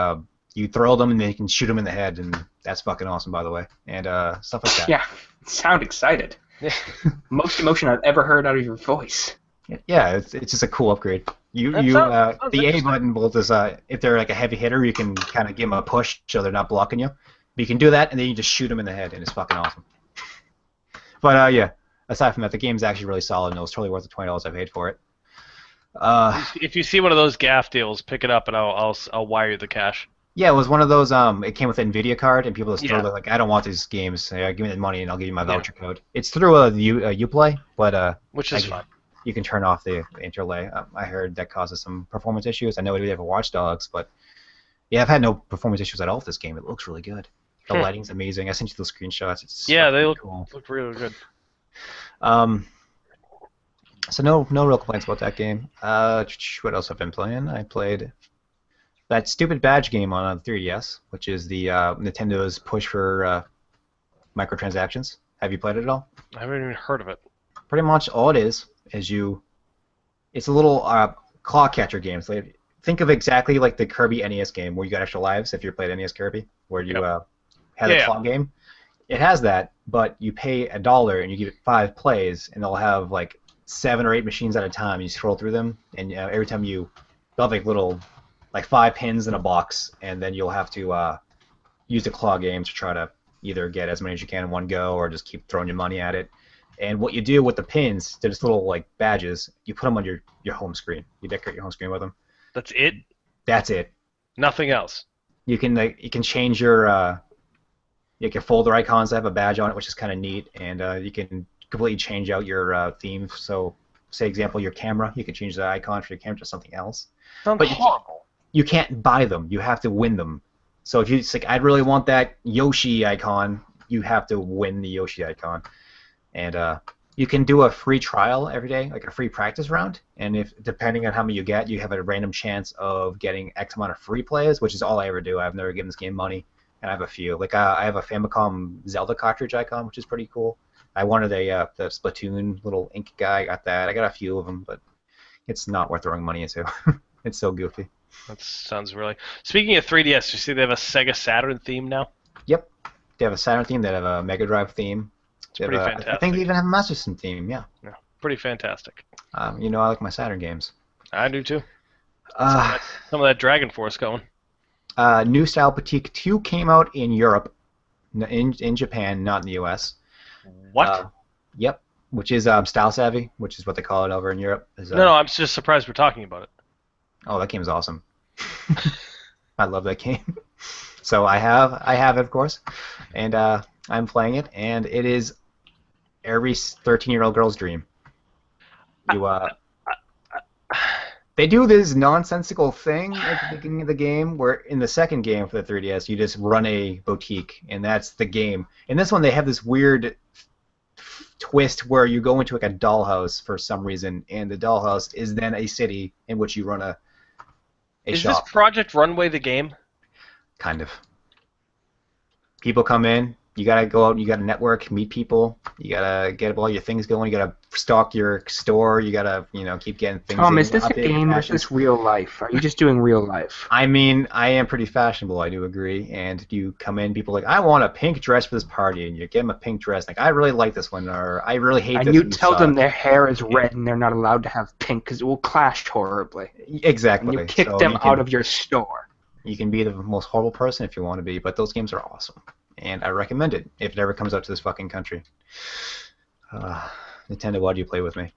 Speaker 1: you throw them and then you can shoot them in the head, and that's fucking awesome, by the way, and stuff like that.
Speaker 3: Yeah, sound excited. Most emotion I've ever heard out of your voice.
Speaker 1: Yeah, it's just a cool upgrade. The A button will just if they're like a heavy hitter, you can kind of give them a push so they're not blocking you. But you can do that, and then you just shoot them in the head, and it's fucking awesome. But yeah, aside from that, the game's actually really solid, and it was totally worth the $20 I paid for it.
Speaker 2: If you see one of those gaff deals, pick it up, and I'll wire you the cash.
Speaker 1: Yeah, it was one of those. It came with an NVIDIA card, and people just throw like, I don't want these games. Give me the money, and I'll give you my voucher code. It's through Uplay, but
Speaker 2: which is fine.
Speaker 1: You can turn off the interlay. I heard that causes some performance issues. I know we have a Watch Dogs, but yeah, I've had no performance issues at all with this game. It looks really good. The lighting's amazing. I sent you those screenshots. It's
Speaker 2: they look
Speaker 1: cool.
Speaker 2: Look really good.
Speaker 1: So no real complaints about that game. What else have I been playing? I played that stupid badge game on 3DS, which is the Nintendo's push for microtransactions. Have you played it at all?
Speaker 2: I haven't even heard of it.
Speaker 1: Pretty much all it is it's a little claw catcher game. So think of exactly like the Kirby NES game where you got extra lives if you played NES Kirby, where you had a claw game. It has that, but you pay $1 and you give it 5 plays, and they'll have like 7 or 8 machines at a time. You scroll through them, and every time they'll have like little 5 pins in a box, and then you'll have to use the claw game to try to either get as many as you can in one go, or just keep throwing your money at it. And what you do with the pins, they're just little badges. You put them on your home screen. You decorate your home screen with them.
Speaker 2: That's it?
Speaker 1: That's it.
Speaker 2: Nothing else.
Speaker 1: You can change your folder icons that have a badge on it, which is kind of neat, and you can completely change out your theme. So say example, your camera. You can change the icon for your camera to something else.
Speaker 2: Sounds
Speaker 1: But
Speaker 2: horrible.
Speaker 1: you can't buy them. You have to win them. So if it's like, I'd really want that Yoshi icon, you have to win the Yoshi icon. And you can do a free trial every day, like a free practice round. And if depending on how many you get, you have a random chance of getting X amount of free plays, which is all I ever do. I've never given this game money, and I have a few. Like I have a Famicom Zelda cartridge icon, which is pretty cool. I wanted the Splatoon little ink guy. I got that. I got a few of them, but it's not worth throwing money into. It's so goofy.
Speaker 2: That sounds really. Speaking of 3DS, you see they have a Sega Saturn theme now.
Speaker 1: Yep, they have a Saturn theme. They have a Mega Drive theme.
Speaker 2: It's pretty fantastic.
Speaker 1: I think they even have a Master System theme. Yeah.
Speaker 2: Yeah, pretty fantastic.
Speaker 1: You know, I like my Saturn games.
Speaker 2: I do too. Some of that Dragon Force going.
Speaker 1: New Style Boutique 2 came out in Europe, in Japan, not in the US.
Speaker 2: What?
Speaker 1: Yep, which is Style Savvy, which is what they call it over in Europe.
Speaker 2: No, I'm just surprised we're talking about it.
Speaker 1: Oh, that game's awesome. I love that game. So I have it, of course, and I'm playing it, and it is every 13-year-old girl's dream. They do this nonsensical thing at the beginning of the game, where in the second game for the 3DS, you just run a boutique, and that's the game. In this one, they have this weird twist where you go into like a dollhouse for some reason, and the dollhouse is then a city in which you run a
Speaker 2: Is
Speaker 1: shop.
Speaker 2: this Project Runway the game?
Speaker 1: Kind of. People come in, you gotta go out and you gotta network, meet people, you gotta get all your things going, you gotta stock your store, you gotta, keep getting things
Speaker 3: Tom,
Speaker 1: in,
Speaker 3: is this a
Speaker 1: updated
Speaker 3: game or is
Speaker 1: fashion.
Speaker 3: this real life? Are you just doing real life?
Speaker 1: I mean, I am pretty fashionable, I do agree, and you come in, people are like, I want a pink dress for this party, and you give them a pink dress, like, I really like this one, or I really hate this
Speaker 3: And you
Speaker 1: one,
Speaker 3: tell them
Speaker 1: suck.
Speaker 3: their hair is red and they're not allowed to have pink because it will clash horribly.
Speaker 1: Exactly.
Speaker 3: And you kick
Speaker 1: So
Speaker 3: them
Speaker 1: you can-
Speaker 3: out of your store.
Speaker 1: You can be the most horrible person if you want to be, but those games are awesome. And I recommend it if it ever comes out to this fucking country. Nintendo, why do you play with me?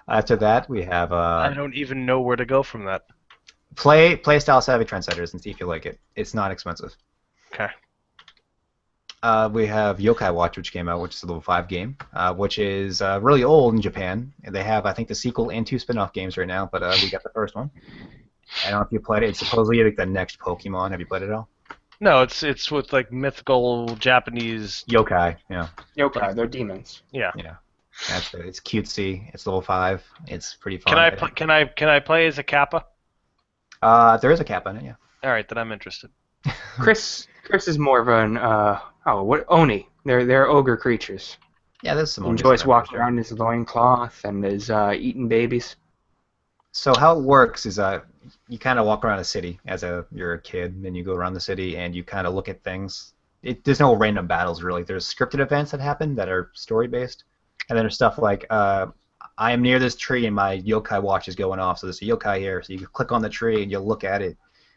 Speaker 1: After that, we have
Speaker 2: I don't even know where to go from that.
Speaker 1: play Style Savvy Trendsetters and see if you like it. It's not expensive.
Speaker 2: Okay.
Speaker 1: We have Yokai Watch, which came out, which is a level 5 game, which is really old in Japan. And they have, I think, the sequel and 2 spin-off games right now, but we got the first one. I don't know if you played it. It's supposedly like the next Pokemon. Have you played it at all?
Speaker 2: No, it's with like mythical Japanese.
Speaker 1: Yokai, yeah.
Speaker 3: Yokai, they're demons.
Speaker 2: Yeah.
Speaker 1: Yeah. That's it. It's cutesy. It's level 5. It's pretty fun.
Speaker 2: Can I play as a Kappa?
Speaker 1: There is a cap on it, yeah.
Speaker 2: All right, then I'm interested.
Speaker 3: Chris is more of an Oni. They're ogre creatures.
Speaker 1: Yeah, there's some.
Speaker 3: Enjoys
Speaker 1: Onis in there,
Speaker 3: walking
Speaker 1: for sure.
Speaker 3: around in his loincloth and is eating babies.
Speaker 1: So how it works is you kind of walk around a city as you're a kid, and you go around the city and you kind of look at things. There's no random battles really. There's scripted events that happen that are story based, and then there's stuff like I am near this tree and my yokai watch is going off. So there's a yokai here. So you click on the tree and you look at it,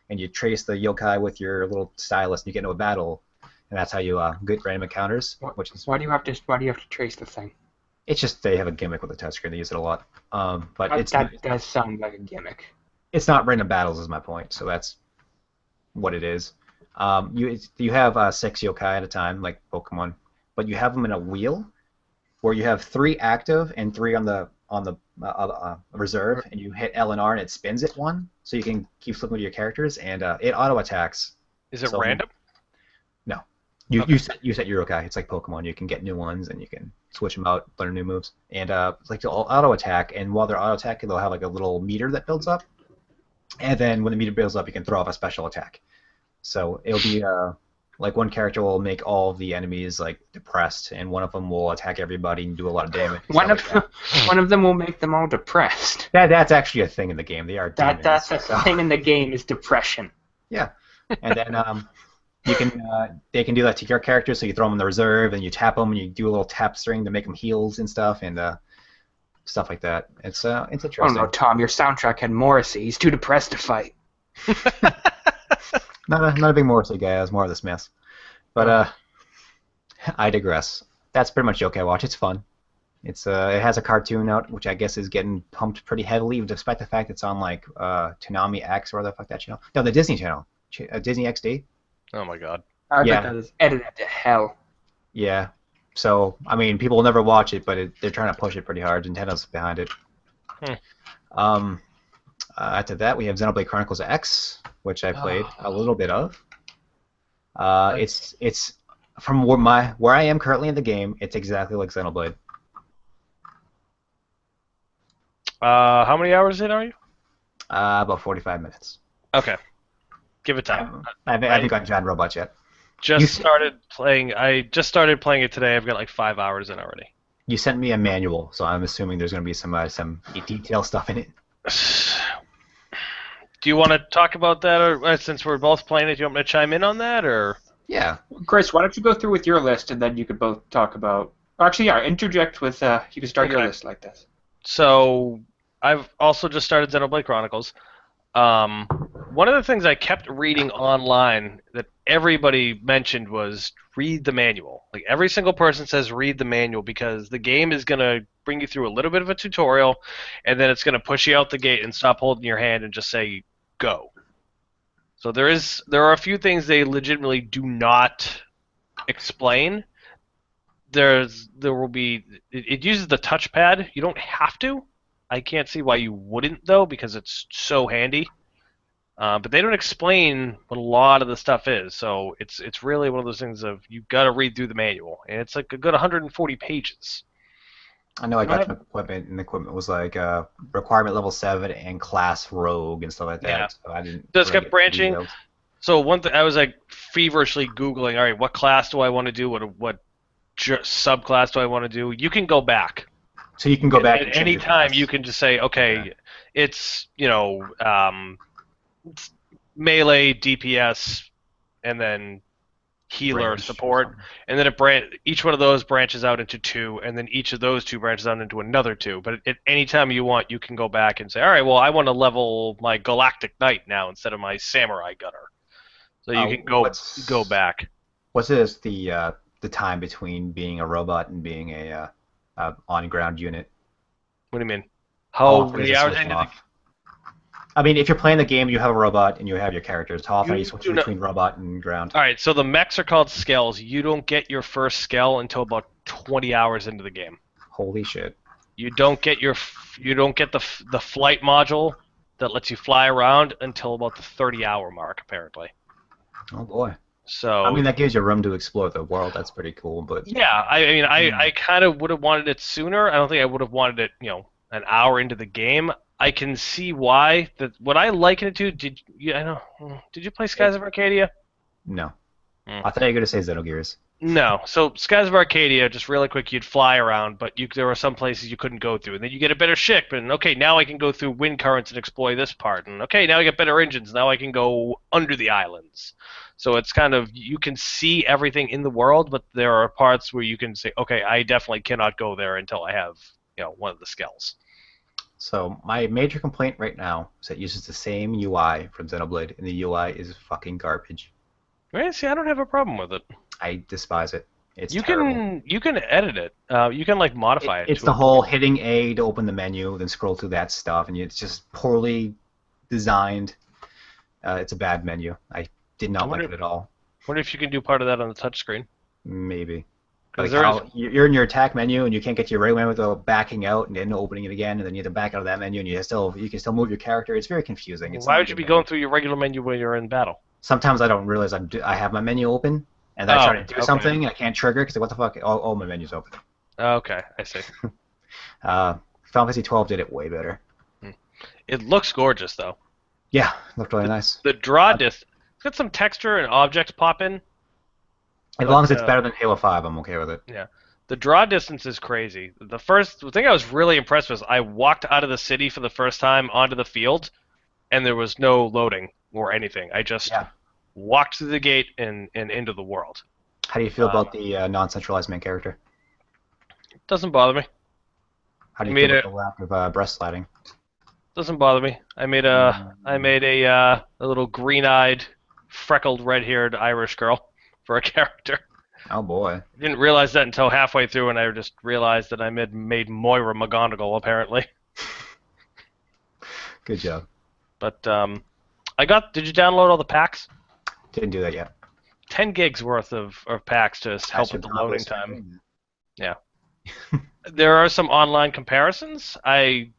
Speaker 1: and you trace the yokai with your little stylus, and you get into a battle, and that's how you get random encounters. Which is
Speaker 3: Why do you have to trace the thing?
Speaker 1: it's just they have a gimmick with the touchscreen. They use it a lot, but
Speaker 3: That does sound like a gimmick.
Speaker 1: it's not random battles is my point, so that's what it is. You have 6 yokai at a time, like Pokemon, but you have them in a wheel where you have 3 active and 3 on the reserve, and you hit L and R and it spins it 1, so you can keep flipping with your characters, and it auto attacks.
Speaker 2: Is it
Speaker 1: So-
Speaker 2: random?
Speaker 1: No, you set your yokai. It's like Pokemon. You can get new ones and you can switch them out, learn new moves, and it's like they'll auto attack. And while they're auto attacking, they'll have like a little meter that builds up. And then when the meter builds up, you can throw off a special attack. So it'll be like one character will make all of the enemies like depressed, and one of them will attack everybody and do a lot of damage. and stuff like
Speaker 3: One of them will make them all depressed.
Speaker 1: that's actually a thing in the game. They are demons.
Speaker 3: That's a thing in the game is depression.
Speaker 1: Yeah, and then they can do that to your characters. So you throw them in the reserve, and you tap them, and you do a little tap string to make them heals and stuff, and stuff like that. It's interesting.
Speaker 3: Oh no, Tom, your soundtrack had Morrissey. He's too depressed to fight.
Speaker 1: Not a big Morrissey guy. I was more of the Smiths. But I digress. That's pretty much Yokai Watch. It's fun. It has a cartoon out, which I guess is getting pumped pretty heavily, despite the fact it's on like Toonami X or whatever the fuck that channel. No, the Disney channel, Disney XD.
Speaker 2: Oh my god.
Speaker 3: I
Speaker 1: Yeah.
Speaker 3: bet that is edited to hell.
Speaker 1: Yeah, So, I mean, people will never watch it, but they're trying to push it pretty hard. Nintendo's behind it.
Speaker 2: Hmm.
Speaker 1: After that, we have XenoBlade Chronicles X, which I played a little bit of. It's from where I am currently in the game. It's exactly like XenoBlade.
Speaker 2: How many hours in are you?
Speaker 1: About 45 minutes.
Speaker 2: Okay. Give it time.
Speaker 1: I haven't gotten Giant Robots yet.
Speaker 2: Started playing. I just started playing it today. I've got like 5 hours in already.
Speaker 1: You sent me a manual, so I'm assuming there's going to be some detail stuff in it.
Speaker 2: Do you want to talk about that, or since we're both playing it, do you want me to chime in on that, or?
Speaker 1: Yeah.
Speaker 3: Chris, why don't you go through with your list, and then you could both talk about... Actually, yeah, interject with... you can start your list like this.
Speaker 2: So, I've also just started XenoBlade Chronicles. One of the things I kept reading online that everybody mentioned was read the manual. Like, every single person says read the manual because the game is going to bring you through a little bit of a tutorial, and then it's going to push you out the gate and stop holding your hand and just say, go. So there are a few things they legitimately do not explain. It uses the touchpad. You don't have to. I can't see why you wouldn't though, because it's so handy. But they don't explain what a lot of the stuff is. So it's really one of those things of you've got to read through the manual, and it's like a good 140 pages.
Speaker 1: I know I got some equipment, and the equipment was like requirement level 7 and class rogue and stuff like that.
Speaker 2: Yeah.
Speaker 1: So I didn't.
Speaker 2: Just
Speaker 1: really
Speaker 2: kept branching. So one thing I was like feverishly googling. All right, what class do I want to do? What subclass do I want to do? You can go back.
Speaker 1: So you can go back
Speaker 2: at any time. You can just say, okay, it's it's melee, DPS, and then healer support, and then each one of those branches out into 2, and then each of those 2 branches out into another 2. But at any time you want, you can go back and say, all right, well, I want to level my Galactic Knight now instead of my Samurai Gunner. So you can go back.
Speaker 1: What's the time between being a robot and being a on-ground unit?
Speaker 2: What do you mean? How many hours into the...
Speaker 1: I mean, if you're playing the game, you have a robot and you have your characters. How often are you switching between robot and ground?
Speaker 2: All right, so the mechs are called skells. You don't get your first skell until about 20 hours into the game.
Speaker 1: Holy shit!
Speaker 2: You don't get the flight module that lets you fly around until about the 30-hour mark, apparently.
Speaker 1: Oh boy.
Speaker 2: So
Speaker 1: I mean, that gives you room to explore the world. That's pretty cool. But
Speaker 2: yeah, I mean, I kind of would have wanted it sooner. I don't think I would have wanted it, an hour into the game. I can see why. What I liken it to, did you play Skies of Arcadia?
Speaker 1: No. I thought you were going to say Xenogears.
Speaker 2: No. So Skies of Arcadia, just really quick, you'd fly around, but there were some places you couldn't go through. And then you get a better ship, and okay, now I can go through wind currents and explore this part. And okay, now I get better engines. Now I can go under the islands. So it's kind of, you can see everything in the world, but there are parts where you can say, okay, I definitely cannot go there until I have, one of the skills.
Speaker 1: So my major complaint right now is that it uses the same UI from Xenoblade, and the UI is fucking garbage.
Speaker 2: Right? See, I don't have a problem with it.
Speaker 1: I despise it. It's
Speaker 2: you
Speaker 1: terrible.
Speaker 2: You can edit it. You can modify it.
Speaker 1: It's the whole hitting A to open the menu, then scroll through that stuff, and it's just poorly designed. It's a bad menu. I did not like it at all.
Speaker 2: Wonder if you can do part of that on the touchscreen.
Speaker 1: Maybe. Like you're in your attack menu and you can't get to your right menu without backing out and then opening it again, and then you have to back out of that menu and you can still move your character. It's very confusing.
Speaker 2: Why would you be going through your regular menu when you're in battle?
Speaker 1: Sometimes I don't realize I have my menu open, and then I try to do something and I can't trigger because what the fuck? Oh, my menu's open.
Speaker 2: Okay, I see.
Speaker 1: Final Fantasy 12 did it way better.
Speaker 2: It looks gorgeous though.
Speaker 1: Yeah, looked really nice.
Speaker 2: The draw distance, it's got some texture and objects pop in.
Speaker 1: As long as it's better than Halo 5, I'm okay with it.
Speaker 2: Yeah. The draw distance is crazy. The thing I was really impressed with was I walked out of the city for the first time onto the field, and there was no loading or anything. I just walked through the gate and into the world.
Speaker 1: How do you feel about the non-centralized main character?
Speaker 2: It doesn't bother me.
Speaker 1: How do you feel about the lack of breast sliding?
Speaker 2: Doesn't bother me. I made a little green-eyed, freckled, red-haired Irish girl for a character.
Speaker 1: Oh boy!
Speaker 2: I didn't realize that until halfway through, and I just realized that I made Moira McGonagall apparently.
Speaker 1: Good job.
Speaker 2: But did you download all the packs?
Speaker 1: Didn't do that yet.
Speaker 2: 10 gigs worth of packs to help with the loading time. There are some online comparisons. I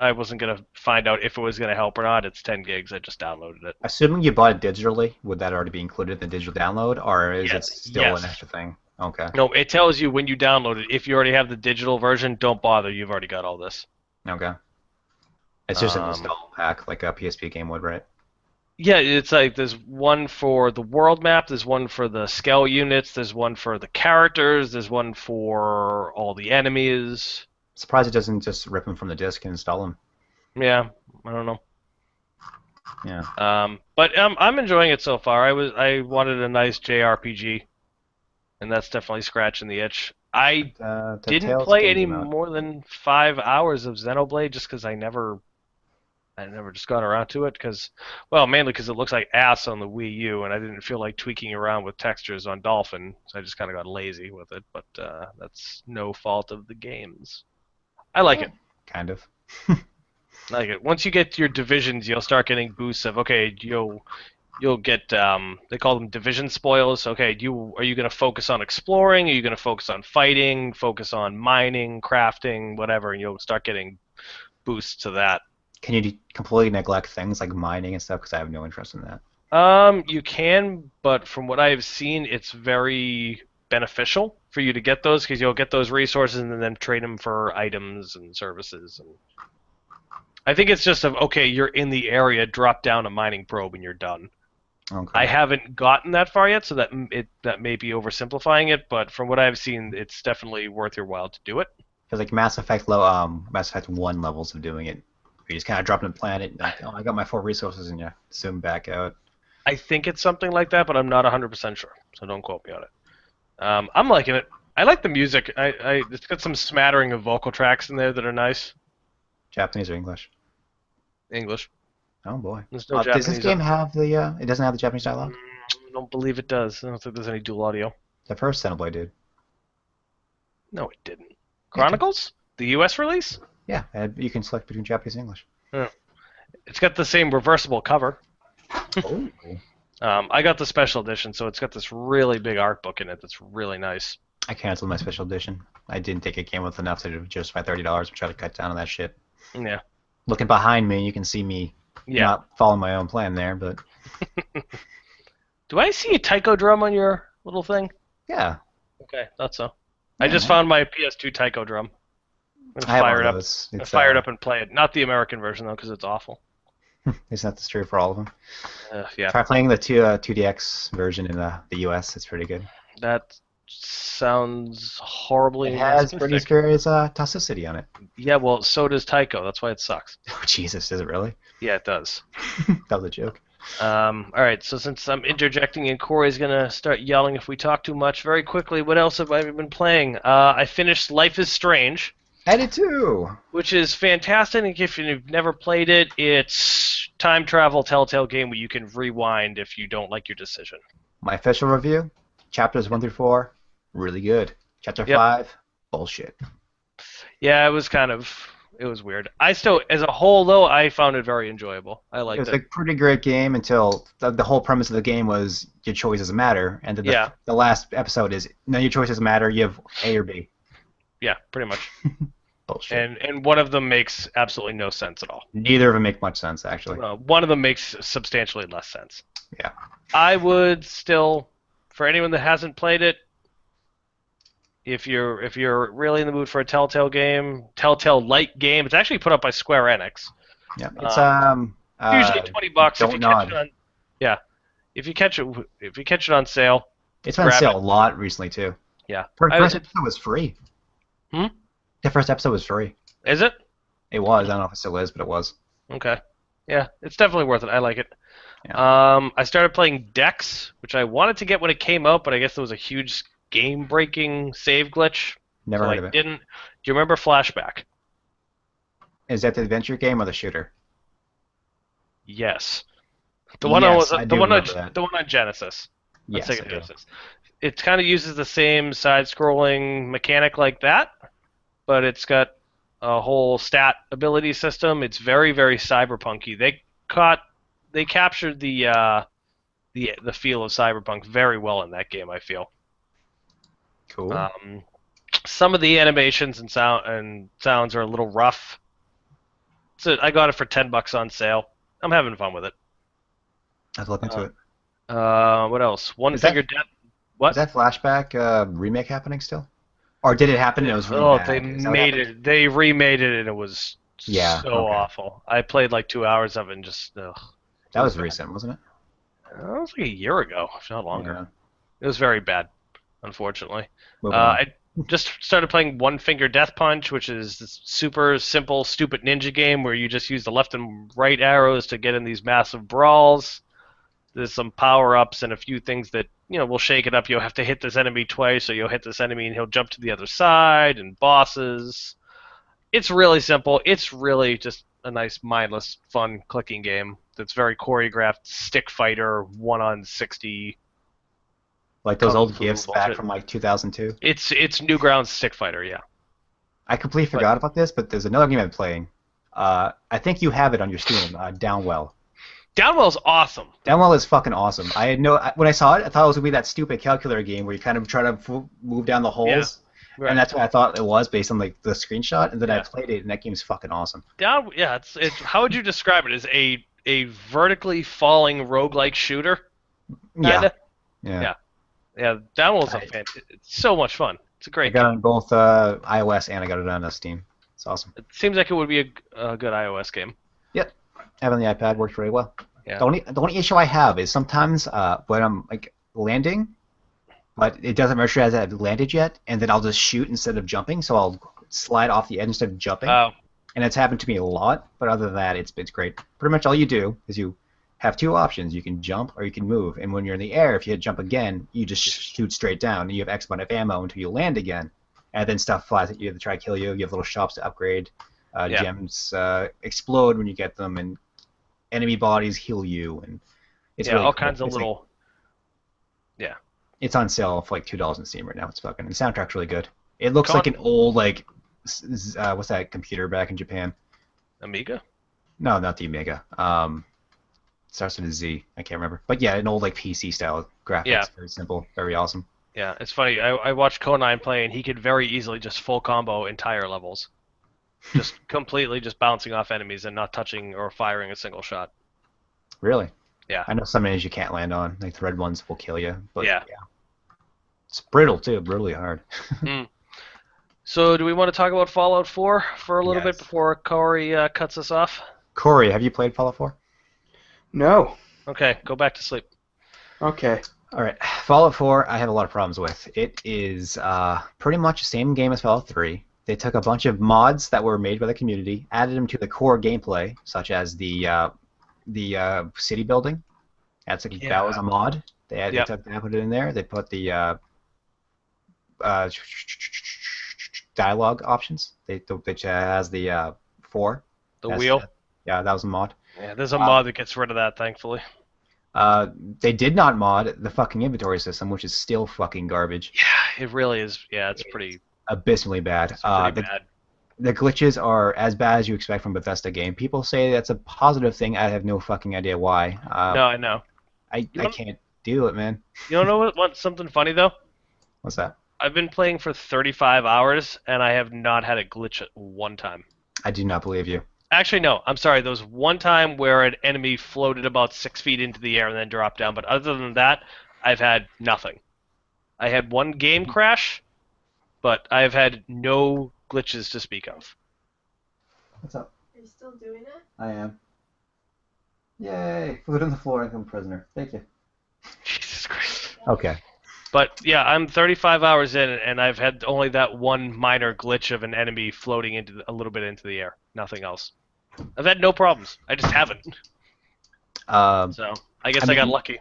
Speaker 2: wasn't gonna find out if it was gonna help or not. It's 10 gigs. I just downloaded it.
Speaker 1: Assuming you bought it digitally, would that already be included in the digital download, or is it still an
Speaker 2: Yes.
Speaker 1: extra thing? Okay.
Speaker 2: No, it tells you when you download it. If you already have the digital version, don't bother. You've already got all this.
Speaker 1: Okay. It's just an
Speaker 2: Um,
Speaker 1: install pack, like a PSP game would, right?
Speaker 2: Yeah, it's like there's one for the world map, there's one for the scale units, there's one for the characters, there's one for all the enemies.
Speaker 1: Surprised it doesn't just rip them from the disc and install them.
Speaker 2: Yeah, I don't know.
Speaker 1: Yeah.
Speaker 2: But I'm enjoying it so far. I wanted a nice JRPG, and that's definitely scratching the itch. I
Speaker 1: The
Speaker 2: didn't
Speaker 1: Tales
Speaker 2: play
Speaker 1: game
Speaker 2: any
Speaker 1: came out.
Speaker 2: more than 5 hours of XenoBlade just because I never just got around to it because, well, mainly because it looks like ass on the Wii U, and I didn't feel like tweaking around with textures on Dolphin, so I just kind of got lazy with it. But that's no fault of the games. I like it.
Speaker 1: Kind of.
Speaker 2: I like it. Once you get your divisions, you'll start getting boosts of you'll get they call them division spoils. Okay, are you going to focus on exploring? Are you going to focus on fighting? Focus on mining, crafting, whatever, and you'll start getting boosts to that.
Speaker 1: Can you completely neglect things like mining and stuff? Because I have no interest in that.
Speaker 2: You can, but from what I've seen, it's very beneficial for you to get those because you'll get those resources and then trade them for items and services. And I think it's just okay, you're in the area, drop down a mining probe and you're done.
Speaker 1: Okay.
Speaker 2: I haven't gotten that far yet, so that may be oversimplifying it, but from what I've seen, it's definitely worth your while to do it.
Speaker 1: Because like Mass Effect 1 levels of doing it. You just kind of drop in a planet, and like, oh, I got my 4 resources, and you zoom back out.
Speaker 2: I think it's something like that, but I'm not 100% sure, so don't quote me on it. I'm liking it. I like the music. It's got some smattering of vocal tracks in there that are nice.
Speaker 1: Japanese or English?
Speaker 2: English.
Speaker 1: Oh boy.
Speaker 2: There's no
Speaker 1: Does
Speaker 2: Japanese.
Speaker 1: this game have the? It doesn't have the Japanese dialogue.
Speaker 2: I don't believe it does. I don't think there's any dual audio.
Speaker 1: The first Xenoblade did.
Speaker 2: No, it didn't. Chronicles? The U.S. release?
Speaker 1: Yeah, you can select between Japanese and English.
Speaker 2: It's got the same reversible cover.
Speaker 1: Oh.
Speaker 2: I got the special edition, so it's got this really big art book in it that's really nice.
Speaker 1: I canceled my special edition. I didn't think it came with enough to justify $30 and try to cut down on that shit.
Speaker 2: Yeah.
Speaker 1: Looking behind me, you can see me not following my own plan there, but...
Speaker 2: Do I see a taiko drum on your little thing?
Speaker 1: Yeah.
Speaker 2: Okay, thought so. I just found my PS2 taiko drum. I'm gonna fire it up. Fire it up and play it. Not the American version though, because it's awful.
Speaker 1: Isn't that true for all of them?
Speaker 2: Yeah.
Speaker 1: Try playing the 2DX version in the US. It's pretty good.
Speaker 2: That sounds horribly.
Speaker 1: It has Britney Spears' toxicity on it.
Speaker 2: Yeah, well, so does taiko. That's why it sucks.
Speaker 1: Oh Jesus, does it really?
Speaker 2: Yeah, it does.
Speaker 1: That was a joke.
Speaker 2: All right, so since I'm interjecting and Cory's gonna start yelling if we talk too much, very quickly, what else have I been playing? I finished Life is Strange.
Speaker 1: I did too. Which
Speaker 2: is fantastic. If you've never played it, it's time travel Telltale game where you can rewind if you don't like your decision.
Speaker 1: My official review: chapters 1 through 4, really good. Chapter 5, bullshit.
Speaker 2: Yeah, it was weird. I still, as a whole though, I found it very enjoyable. I liked it.
Speaker 1: It was a pretty great game until the whole premise of the game was your choice doesn't matter, and then the last episode is no, your choice doesn't matter. You have A or B.
Speaker 2: Yeah, pretty much.
Speaker 1: Bullshit.
Speaker 2: And one of them makes absolutely no sense at all.
Speaker 1: Neither of them make much sense, actually.
Speaker 2: One of them makes substantially less sense.
Speaker 1: Yeah.
Speaker 2: I would still, for anyone that hasn't played it, if you're really in the mood for a Telltale game, Telltale-like game, it's actually put up by Square Enix.
Speaker 1: Yeah, it's
Speaker 2: usually $20 if you catch it on. Yeah, if you catch it on sale.
Speaker 1: It's been on sale a lot recently too.
Speaker 2: Yeah.
Speaker 1: First episode was free. The first episode was free.
Speaker 2: Is it?
Speaker 1: It was. I don't know if it still is, but it was.
Speaker 2: Okay. Yeah, it's definitely worth it. I like it.
Speaker 1: Yeah.
Speaker 2: I started playing Dex, which I wanted to get when it came out, but I guess there was a huge game-breaking save glitch.
Speaker 1: Never heard of it.
Speaker 2: Didn't. Do you remember Flashback?
Speaker 1: Is that the adventure game or the shooter?
Speaker 2: Yes. The one on Genesis.
Speaker 1: Yes,
Speaker 2: Sega Genesis. It kind of uses the same side-scrolling mechanic like that, but it's got a whole stat ability system. It's very, very cyberpunky. They captured the feel of cyberpunk very well in that game, I feel.
Speaker 1: Cool.
Speaker 2: Some of the animations and sounds are a little rough. So I got it for $10 on sale. I'm having fun with it.
Speaker 1: I have to look into it.
Speaker 2: What else? One
Speaker 1: Is that-
Speaker 2: Finger Death. What?
Speaker 1: Is that Flashback remake happening still? Or did it happen and it was really
Speaker 2: Oh,
Speaker 1: bad?
Speaker 2: they
Speaker 1: Is that what
Speaker 2: made
Speaker 1: happened?
Speaker 2: it. They remade it, and it was
Speaker 1: Yeah,
Speaker 2: so
Speaker 1: okay.
Speaker 2: awful. I played like 2 hours of it, and just ugh.
Speaker 1: That was recent, wasn't it?
Speaker 2: That was like a year ago, if not longer.
Speaker 1: Yeah.
Speaker 2: It was very bad, unfortunately.
Speaker 1: Moving on.
Speaker 2: I just started playing One Finger Death Punch, which is this super simple, stupid ninja game where you just use the left and right arrows to get in these massive brawls. There's some power-ups and a few things that, will shake it up. You'll have to hit this enemy twice, or you'll hit this enemy and he'll jump to the other side, and bosses. It's really simple. It's really just a nice, mindless, fun clicking game that's very choreographed, stick fighter, 1-on-60.
Speaker 1: Like those
Speaker 2: Kung
Speaker 1: old
Speaker 2: Fu
Speaker 1: GIFs back
Speaker 2: bullshit.
Speaker 1: from like 2002.
Speaker 2: It's Newgrounds stick fighter, yeah.
Speaker 1: I completely forgot about this, but there's another game I'm playing. I think you have it on your Steam, Downwell.
Speaker 2: Downwell's awesome.
Speaker 1: Downwell is fucking awesome. When I saw it, I thought it was gonna be that stupid calculator game where you kind of try to move down the holes,
Speaker 2: Right.
Speaker 1: and that's what I thought it was based on like the screenshot. And then I
Speaker 2: Yeah.
Speaker 1: played it, and that game's fucking awesome.
Speaker 2: It's how would you describe it? As a vertically falling roguelike shooter?
Speaker 1: Yeah.
Speaker 2: Kinda? Yeah, Downwell's it's so much fun. It's a
Speaker 1: I
Speaker 2: great
Speaker 1: got it
Speaker 2: game.
Speaker 1: on both iOS and I got it on Steam. It's awesome.
Speaker 2: It seems like it would be a good iOS game.
Speaker 1: Having the iPad works really well.
Speaker 2: Yeah.
Speaker 1: The only issue I have is sometimes when I'm like landing, but it doesn't register as I've landed yet, and then I'll just shoot instead of jumping, so I'll slide off the edge instead of jumping.
Speaker 2: Oh,
Speaker 1: And it's happened to me a lot, but other than that, it's great. Pretty much all you do is you have two options. You can jump or you can move, and when you're in the air, if you hit jump again, you just shoot straight down, and you have X amount of ammo until you land again, and then stuff flies at you to try to kill you. You have little shops to upgrade. Gems explode when you get them, and enemy bodies heal you, and it's really
Speaker 2: all
Speaker 1: cool.
Speaker 2: kinds of
Speaker 1: It's
Speaker 2: little.
Speaker 1: It's on sale for like $2 on Steam right now. It's fucking. The soundtrack's really good. It looks
Speaker 2: Con-
Speaker 1: like an old like what's that computer back in Japan?
Speaker 2: Amiga?
Speaker 1: No, not the Amiga. Starts with a Z. I can't remember. But yeah, an old like PC style graphics.
Speaker 2: Yeah.
Speaker 1: Very simple. Very awesome.
Speaker 2: Yeah, it's funny. I watched Conan play, and he could very easily just full combo entire levels. Just completely just bouncing off enemies and not touching or firing a single shot.
Speaker 1: Really?
Speaker 2: Yeah.
Speaker 1: I know some enemies you can't land on. Like the red ones will kill you. But
Speaker 2: Yeah.
Speaker 1: It's brittle too. Brutally hard.
Speaker 2: So, do we want to talk about Fallout 4 for a little
Speaker 1: Yes.
Speaker 2: bit before Cory cuts us off?
Speaker 1: Cory, have you played Fallout 4?
Speaker 3: No.
Speaker 2: Okay, go back to sleep.
Speaker 3: Okay.
Speaker 1: All right, Fallout 4, I have a lot of problems with. It is pretty much the same game as Fallout 3. They took a bunch of mods that were made by the community, added them to the core gameplay, such as the city building. That was a mod. They took that, put it in there. They put the dialogue options. Which has the 4.
Speaker 2: The wheel?
Speaker 1: Yeah, that was a mod.
Speaker 2: Yeah, there's a mod that gets rid of that, thankfully.
Speaker 1: They did not mod the fucking inventory system, which is still fucking garbage.
Speaker 2: Yeah, it really is. Yeah, it's pretty
Speaker 1: Abysmally bad.
Speaker 2: bad.
Speaker 1: The glitches are as bad as you expect from a Bethesda game. People say that's a positive thing. I have no fucking idea why.
Speaker 2: No, I know.
Speaker 1: I can't do it, man.
Speaker 2: You don't know what's something funny, though?
Speaker 1: What's that?
Speaker 2: I've been playing for 35 hours, and I have not had a glitch at one time.
Speaker 1: I do not believe you.
Speaker 2: Actually, no. I'm sorry. There was one time where an enemy floated about 6 feet into the air and then dropped down. But other than that, I've had nothing. I had one game crash, but I've had no glitches to speak of.
Speaker 1: What's up?
Speaker 4: Are you still doing it?
Speaker 1: I am. Yay! Food on the floor and I'm a prisoner. Thank you.
Speaker 2: Jesus Christ.
Speaker 1: Okay.
Speaker 2: But yeah, I'm 35 hours in, and I've had only that one minor glitch of an enemy floating a little bit into the air. Nothing else. I've had no problems. I just haven't. So I guess I got lucky.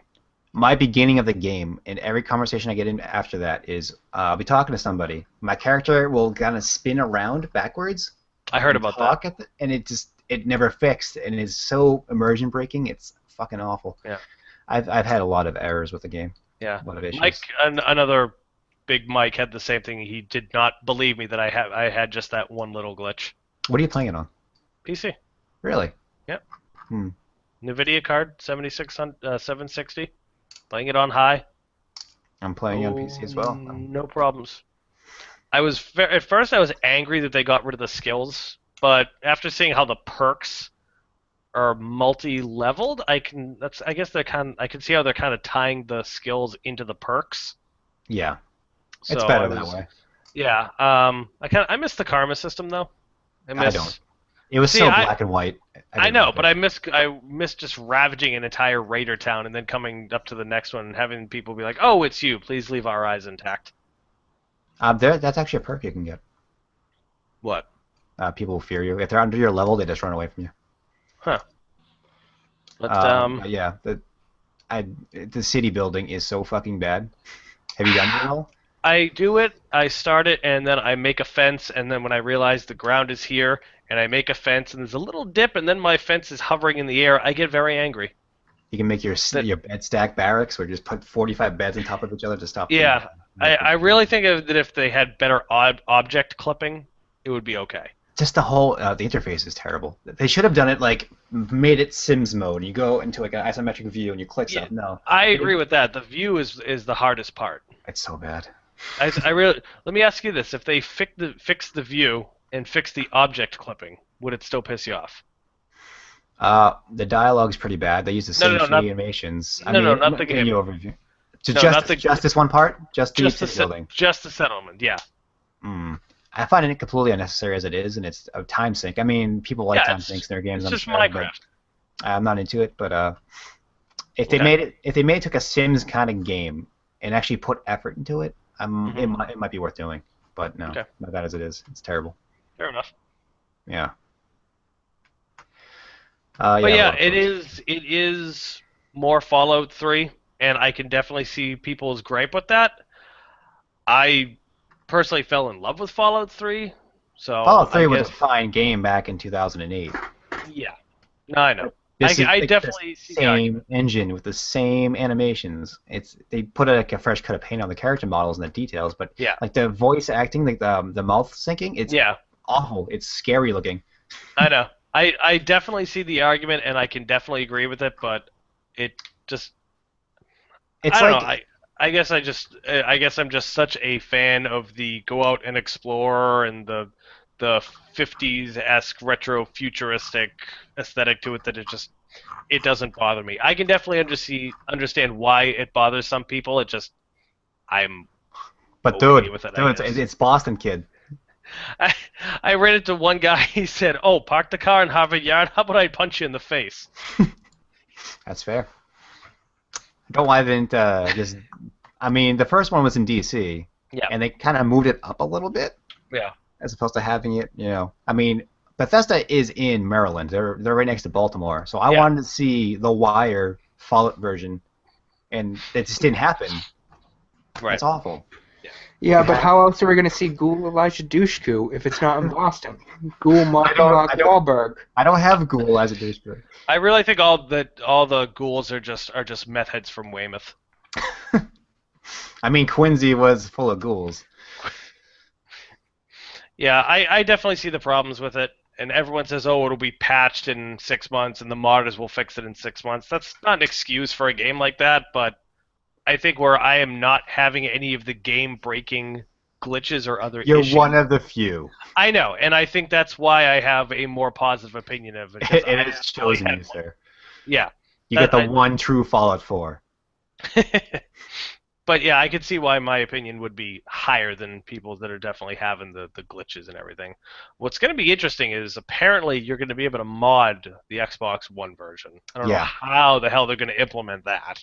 Speaker 1: My beginning of the game, and every conversation I get in after that is, I'll be talking to somebody. My character will kind of spin around backwards.
Speaker 2: I heard about that.
Speaker 1: And it never fixed, and it's so immersion breaking. It's fucking awful.
Speaker 2: Yeah.
Speaker 1: I've had a lot of errors with the game.
Speaker 2: Yeah.
Speaker 1: A lot of issues.
Speaker 2: Mike, another big Mike, had the same thing. He did not believe me that I had just that one little glitch.
Speaker 1: What are you playing it on?
Speaker 2: PC.
Speaker 1: Really?
Speaker 2: Yep.
Speaker 1: Hmm.
Speaker 2: NVIDIA card, 760. Playing it on high.
Speaker 1: I'm playing on PC as well.
Speaker 2: No problems. at first I was angry that they got rid of the skills, but after seeing how the perks are multi-leveled, I guess I can see how they're kind of tying the skills into the perks.
Speaker 1: Yeah,
Speaker 2: So
Speaker 1: it's better that way.
Speaker 2: Yeah. I miss the karma system though.
Speaker 1: I don't. It was
Speaker 2: See,
Speaker 1: so black and white.
Speaker 2: I know, but I miss just ravaging an entire raider town and then coming up to the next one and having people be like, "Oh, it's you. Please leave our eyes intact."
Speaker 1: That's actually a perk you can get.
Speaker 2: What?
Speaker 1: People fear you. If they're under your level, they just run away from you.
Speaker 2: Huh. But
Speaker 1: yeah, the city building is so fucking bad. Have you done it at all?
Speaker 2: I do it. I start it, and then I make a fence, and then when I realize the ground is here, and I make a fence, and there's a little dip, and then my fence is hovering in the air, I get very angry.
Speaker 1: You can make your bed stack barracks, where you just put 45 beds on top of each other to stop.
Speaker 2: Yeah, I really think that if they had better object clipping, it would be okay.
Speaker 1: Just the whole the interface is terrible. They should have done it like made it Sims mode. You go into like an isometric view and you click stuff. No,
Speaker 2: I agree with that. The view is the hardest part.
Speaker 1: It's so bad.
Speaker 2: I really let me ask you this: if they fix the view and fix the object clipping, would it still piss you off?
Speaker 1: The dialogue's pretty bad. They use the same animations.
Speaker 2: Not the game.
Speaker 1: Overview. Just this one part? Just the building.
Speaker 2: Just the settlement, yeah.
Speaker 1: I find it completely unnecessary as it is, and it's a time sink. I mean, people like time sinks in their games.
Speaker 2: It's just Minecraft.
Speaker 1: I'm not into it, but if they took a Sims kind of game and actually put effort into it, it might be worth doing. But no, not that as it is. It's terrible.
Speaker 2: Fair enough.
Speaker 1: Yeah.
Speaker 2: But yeah, it is more Fallout 3, and I can definitely see people's gripe with that. I personally fell in love with Fallout 3, so
Speaker 1: Fallout 3 was a fine game back in 2008.
Speaker 2: Yeah, no, I know. I definitely see
Speaker 1: the same engine with the same animations. They put like a fresh coat of paint on the character models and the details, but like the voice acting, like the mouth syncing, it's awful. It's scary looking.
Speaker 2: I know. I definitely see the argument, and I can definitely agree with it, but it just I don't know. I guess I'm just such a fan of the go out and explore and the 50s-esque retro futuristic aesthetic to it that it doesn't bother me. I can definitely understand why it bothers some people.
Speaker 1: But dude, it's Boston, kid.
Speaker 2: I ran into one guy. He said, "Oh, park the car in Harvard Yard. How about I punch you in the face?"
Speaker 1: That's fair. I don't know why they didn't just. I mean, the first one was in D.C.
Speaker 2: Yeah.
Speaker 1: And they kind of moved it up a little bit.
Speaker 2: Yeah.
Speaker 1: As opposed to having it, I mean, Bethesda is in Maryland. They're right next to Baltimore. So I wanted to see the Wire Fallout version, and it just didn't happen.
Speaker 2: Right.
Speaker 1: It's awful.
Speaker 3: Yeah, but how else are we going to see Ghoul Elijah Dushku if it's not in Boston? Ghoul Mark Wahlberg.
Speaker 1: I don't have Ghoul Elijah Dushku.
Speaker 2: I really think all the ghouls are just meth heads from Weymouth.
Speaker 1: I mean, Quincy was full of ghouls.
Speaker 2: Yeah, I definitely see the problems with it, and everyone says, "Oh, it'll be patched in 6 months, and the modders will fix it in 6 months." That's not an excuse for a game like that, but I think where I am not having any of the game-breaking glitches or other issues.
Speaker 1: You're one of the few.
Speaker 2: I know, and I think that's why I have a more positive opinion of it.
Speaker 1: It has chosen you, sir.
Speaker 2: Yeah.
Speaker 1: You get the one true Fallout 4.
Speaker 2: But yeah, I could see why my opinion would be higher than people that are definitely having the glitches and everything. What's going to be interesting is apparently you're going to be able to mod the Xbox One version. I don't know how the hell they're going to implement that.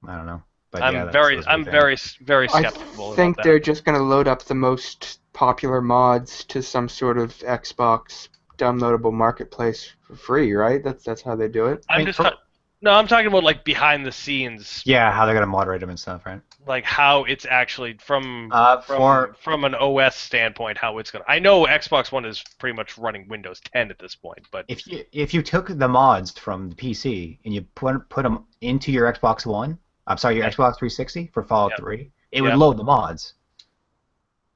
Speaker 1: I don't know. But
Speaker 2: I'm very skeptical.
Speaker 3: I think they're just going to load up the most popular mods to some sort of Xbox downloadable marketplace for free, right? That's how they do it.
Speaker 2: I'm talking about like behind the scenes.
Speaker 1: Yeah, how they're gonna moderate them and stuff, right?
Speaker 2: Like how it's actually from an OS standpoint, how it's gonna. I know Xbox One is pretty much running Windows 10 at this point, but
Speaker 1: if you took the mods from the PC and you put them into your Xbox One, your Xbox 360 for Fallout 3, it would load the mods.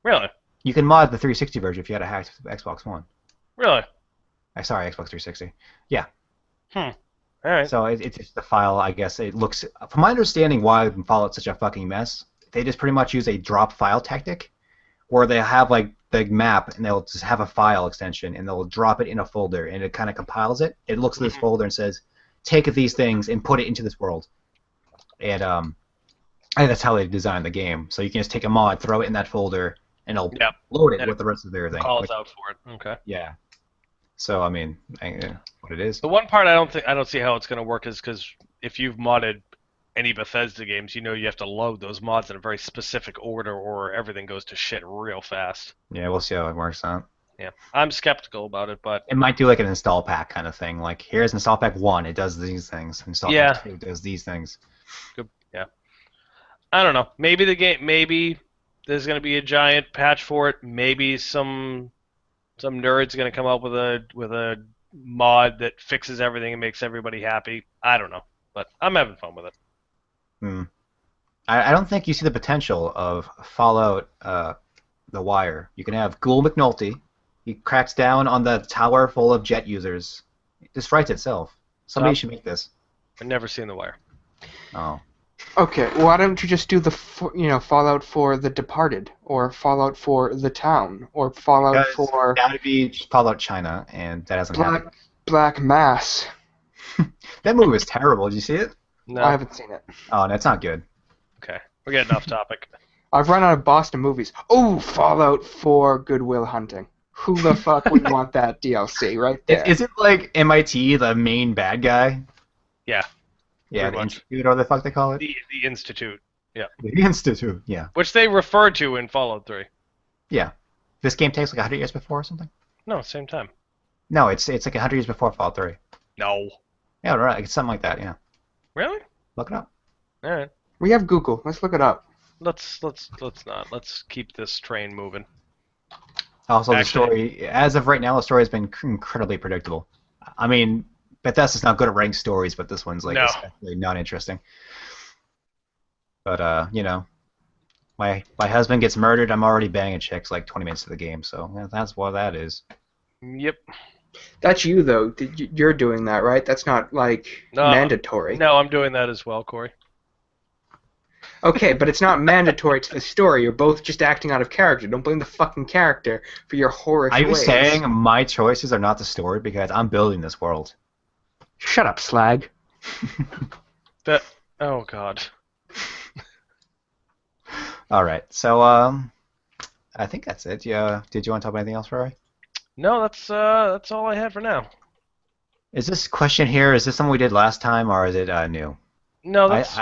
Speaker 2: Really?
Speaker 1: You can mod the 360 version if you had a hacked Xbox One.
Speaker 2: Really?
Speaker 1: Sorry, Xbox 360. Yeah.
Speaker 2: All right.
Speaker 1: So it's just the file, I guess. It looks, from my understanding, why Fallout's such a fucking mess. They just pretty much use a drop file tactic, where they have like the map and they'll just have a file extension and they'll drop it in a folder and it kind of compiles it. It looks at this folder and says, take these things and put it into this world. And I think that's how they designed the game. So you can just take a mod, throw it in that folder, and it'll load it with the rest of everything.
Speaker 2: Calls out for it. Okay.
Speaker 1: Yeah. So I mean, what it is.
Speaker 2: The one part I don't see how it's going to work is because if you've modded any Bethesda games, you know you have to load those mods in a very specific order, or everything goes to shit real fast.
Speaker 1: Yeah, we'll see how it works out.
Speaker 2: Yeah, I'm skeptical about it, but
Speaker 1: it might do like an install pack kind of thing. Like here's install pack 1, it does these things. Install pack 2 does these things.
Speaker 2: Good. Yeah. I don't know. Maybe there's going to be a giant patch for it. Maybe some nerd's going to come up with a mod that fixes everything and makes everybody happy. I don't know, but I'm having fun with it.
Speaker 1: I don't think you see the potential of Fallout The Wire. You can have Ghoul McNulty. He cracks down on the tower full of jet users. It just writes itself. Somebody should make this.
Speaker 2: I've never seen The Wire.
Speaker 1: Oh.
Speaker 3: Okay, why don't you just do the Fallout for the Departed, or Fallout for the Town, or Fallout for...
Speaker 1: That would be Fallout China, and that hasn't happened.
Speaker 3: Black Mass.
Speaker 1: That movie was terrible. Did you see it?
Speaker 3: No. I haven't seen it.
Speaker 1: Oh, that's not good.
Speaker 2: Okay, we're getting off topic.
Speaker 3: I've run out of Boston movies. Oh, Fallout for Good Will Hunting. Who the fuck would want that DLC right there?
Speaker 1: Is it like MIT, the main bad guy?
Speaker 2: Yeah.
Speaker 1: Yeah, the Institute, or the fuck they call it?
Speaker 2: The Institute, yeah.
Speaker 1: The Institute, yeah.
Speaker 2: Which they referred to in Fallout 3.
Speaker 1: Yeah. This game takes like 100 years before or something?
Speaker 2: No, same time.
Speaker 1: No, it's like 100 years before Fallout 3.
Speaker 2: No.
Speaker 1: Yeah, right. It's something like that, yeah.
Speaker 2: Really?
Speaker 1: Look it up.
Speaker 2: All right.
Speaker 3: We have Google. Let's look it up.
Speaker 2: Let's not. Let's keep this train moving.
Speaker 1: Also, the story, as of right now, the story has been incredibly predictable. I mean, Bethesda's not good at writing stories, but this one's like especially not interesting. But you know, my husband gets murdered. I'm already banging chicks like 20 minutes of the game, so that's what that is.
Speaker 2: Yep.
Speaker 3: That's you though. You're doing that, right? That's not like mandatory.
Speaker 2: No, I'm doing that as well, Cory.
Speaker 3: Okay, but it's not mandatory to the story. You're both just acting out of character. Don't blame the fucking character for your horrific ways.
Speaker 1: Are you saying my choices are not the story because I'm building this world?
Speaker 3: Shut up, slag.
Speaker 2: Oh God.
Speaker 1: All right, so I think that's it. Yeah. Did you want to talk about anything else, Rory?
Speaker 2: No, that's all I had for now.
Speaker 1: Is this question here? Is this something we did last time, or is it new?
Speaker 2: No, that's.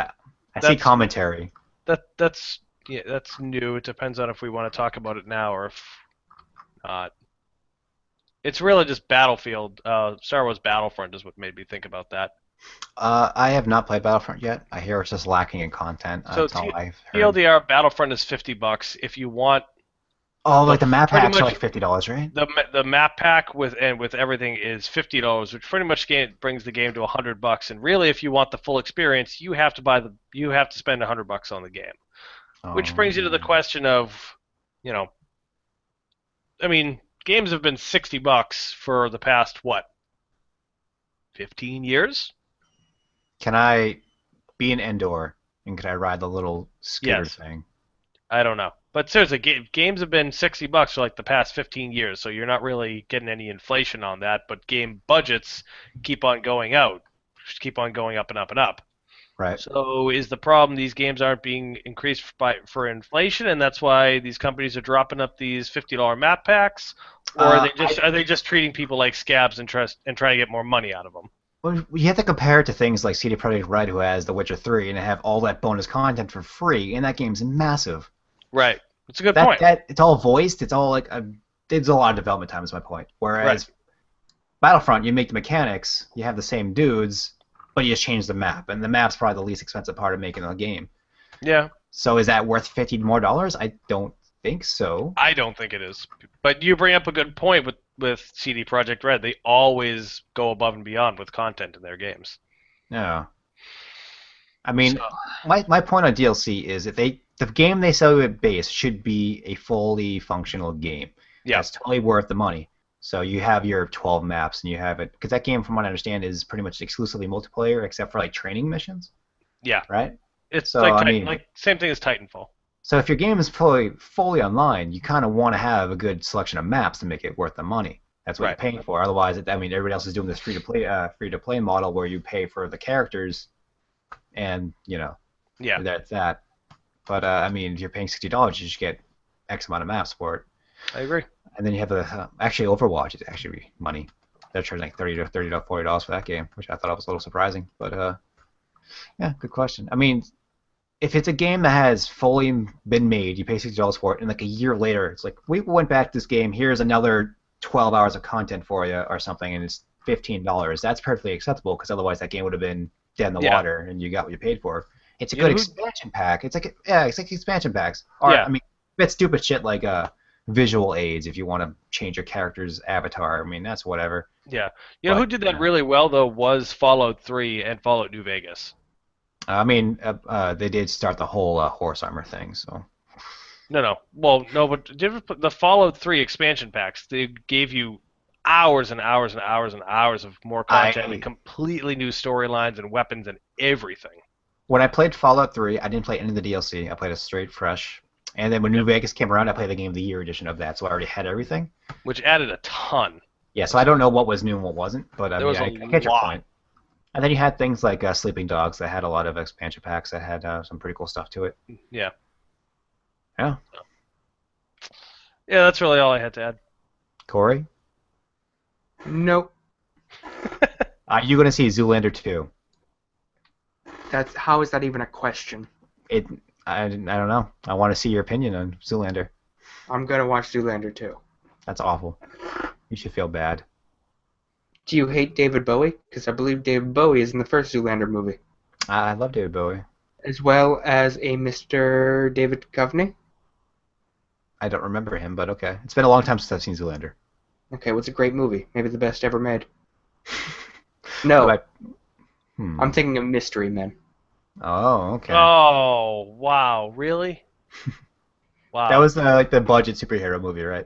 Speaker 1: I see commentary.
Speaker 2: That's new. It depends on if we want to talk about it now or if not. It's really just Battlefield. Star Wars Battlefront is what made me think about that.
Speaker 1: I have not played Battlefront yet. I hear it's just lacking in content.
Speaker 2: So
Speaker 1: That's all I've heard.
Speaker 2: TLDR, Battlefront is $50. If you want.
Speaker 1: Oh, like the map packs are like $50, right?
Speaker 2: The map pack with everything is $50, which pretty much brings the game to $100. And really, if you want the full experience, you have to spend $100 on the game. Which brings you to the question of, you know, I mean, games have been $60 for the past 15 years?
Speaker 1: Can I be an Endor and can I ride the little scooter thing?
Speaker 2: I don't know. But seriously, games have been $60 for like the past 15 years, so you're not really getting any inflation on that, but game budgets keep on going out. Just keep on going up and up and up.
Speaker 1: Right.
Speaker 2: So is the problem these games aren't being increased for inflation, and that's why these companies are dropping up these $50 map packs, or are they just treating people like scabs and trying to get more money out of them?
Speaker 1: Well, you have to compare it to things like CD Projekt Red, who has The Witcher 3, and have all that bonus content for free, and that game's massive.
Speaker 2: Right. That's a good point.
Speaker 1: It's all voiced. It's all like there's a lot of development time is my point. Whereas Battlefront, you make the mechanics, you have the same dudes, but you just change the map, and the map's probably the least expensive part of making the game.
Speaker 2: Yeah.
Speaker 1: So is that worth $50 more? I don't think so.
Speaker 2: I don't think it is. But you bring up a good point with CD Projekt Red. They always go above and beyond with content in their games.
Speaker 1: No. I mean, my point on DLC is if the game they sell you at base should be a fully functional game.
Speaker 2: Yeah.
Speaker 1: It's totally worth the money. So you have your 12 maps, and you have it because that game, from what I understand, is pretty much exclusively multiplayer, except for like training missions.
Speaker 2: Yeah.
Speaker 1: Right.
Speaker 2: It's
Speaker 1: so,
Speaker 2: like same thing as Titanfall.
Speaker 1: So if your game is fully online, you kind of want to have a good selection of maps to make it worth the money. That's what
Speaker 2: Right.
Speaker 1: you're paying for. Otherwise, everybody else is doing this free to play model where you pay for the characters, and
Speaker 2: Yeah.
Speaker 1: that's that. But if you're paying $60, you just get X amount of maps for it.
Speaker 2: I agree.
Speaker 1: And then you have the actually Overwatch is actually money. They're charging like $30 to $40 for that game, which I thought was a little surprising. But yeah, good question. If it's a game that has fully been made, you pay $60 for it, and like a year later, it's like we went back to this game. Here's another 12 hours of content for you or something, and it's $15. That's perfectly acceptable because otherwise that game would have been dead in the water, and you got what you paid for. It's a good expansion pack. It's like expansion packs. Or bit stupid shit like visual aids if you want to change your character's avatar. That's whatever.
Speaker 2: Yeah. Who did that really well though was Fallout 3 and Fallout New Vegas.
Speaker 1: They did start the whole horse armor thing, so.
Speaker 2: No. Well, no, but the Fallout 3 expansion packs, they gave you hours and hours and hours and hours of more content and completely new storylines and weapons and everything.
Speaker 1: When I played Fallout 3, I didn't play any of the DLC. I played it straight fresh. And then when New Vegas came around, I played the Game of the Year edition of that, so I already had everything.
Speaker 2: Which added a ton.
Speaker 1: Yeah, so I don't know what was new and what wasn't, but
Speaker 2: There was
Speaker 1: I get your point. And then you had things like Sleeping Dogs that had a lot of expansion packs that had some pretty cool stuff to it.
Speaker 2: Yeah.
Speaker 1: Yeah.
Speaker 2: Yeah, that's really all I had to add.
Speaker 1: Cory?
Speaker 3: Nope.
Speaker 1: Are you going to see Zoolander 2?
Speaker 3: How is that even a question?
Speaker 1: I don't know. I want to see your opinion on Zoolander.
Speaker 3: I'm gonna watch Zoolander 2.
Speaker 1: That's awful. You should feel bad.
Speaker 3: Do you hate David Bowie? Because I believe David Bowie is in the first Zoolander movie.
Speaker 1: I love David Bowie.
Speaker 3: As well as a Mr. David Duchovny.
Speaker 1: I don't remember him, but okay. It's been a long time since I've seen Zoolander.
Speaker 3: Okay, what's a great movie? Maybe the best ever made. No. I'm thinking of Mystery Men.
Speaker 1: Oh, okay.
Speaker 2: Oh, wow. Really? Wow.
Speaker 1: That was like the budget superhero movie, right?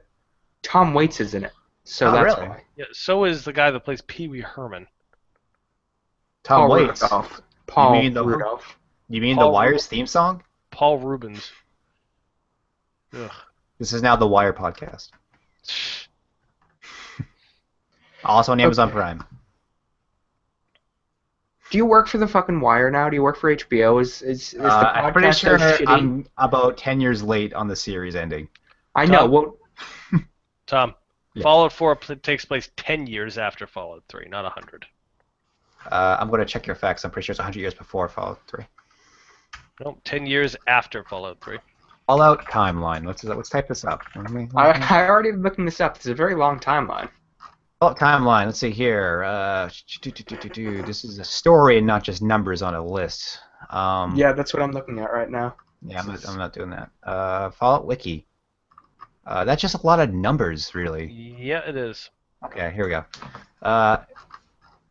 Speaker 3: Tom Waits is in it. So that's
Speaker 1: really?
Speaker 3: why.
Speaker 2: Yeah, so is the guy that plays Pee Wee Herman.
Speaker 1: Tom Waits.
Speaker 3: Rudolph. Paul Rudolph.
Speaker 1: You mean The Wire's theme song?
Speaker 2: Paul Rubens. Ugh.
Speaker 1: This is now the Wire podcast. Also on Amazon Prime.
Speaker 3: Do you work for the fucking Wire now? Do you work for HBO? Is the podcast
Speaker 1: I'm pretty sure
Speaker 3: so shitty?
Speaker 1: I'm about 10 years late on the series ending.
Speaker 3: I know. Well,
Speaker 2: Tom,
Speaker 1: Yeah.
Speaker 2: Fallout 4 takes place 10 years after Fallout 3, not 100.
Speaker 1: I'm going to check your facts. I'm pretty sure it's 100 years before Fallout 3.
Speaker 2: No, 10 years after Fallout 3.
Speaker 1: Fallout timeline. Let's type this up.
Speaker 3: I already been looking this up. It's a very long timeline.
Speaker 1: Fallout timeline. Let's see here. This is a story and not just numbers on a list.
Speaker 3: Yeah, that's what I'm looking at right now.
Speaker 1: Yeah, I'm not doing that. Fallout Wiki. That's just a lot of numbers, really.
Speaker 2: Yeah, it is.
Speaker 1: Okay, here we go.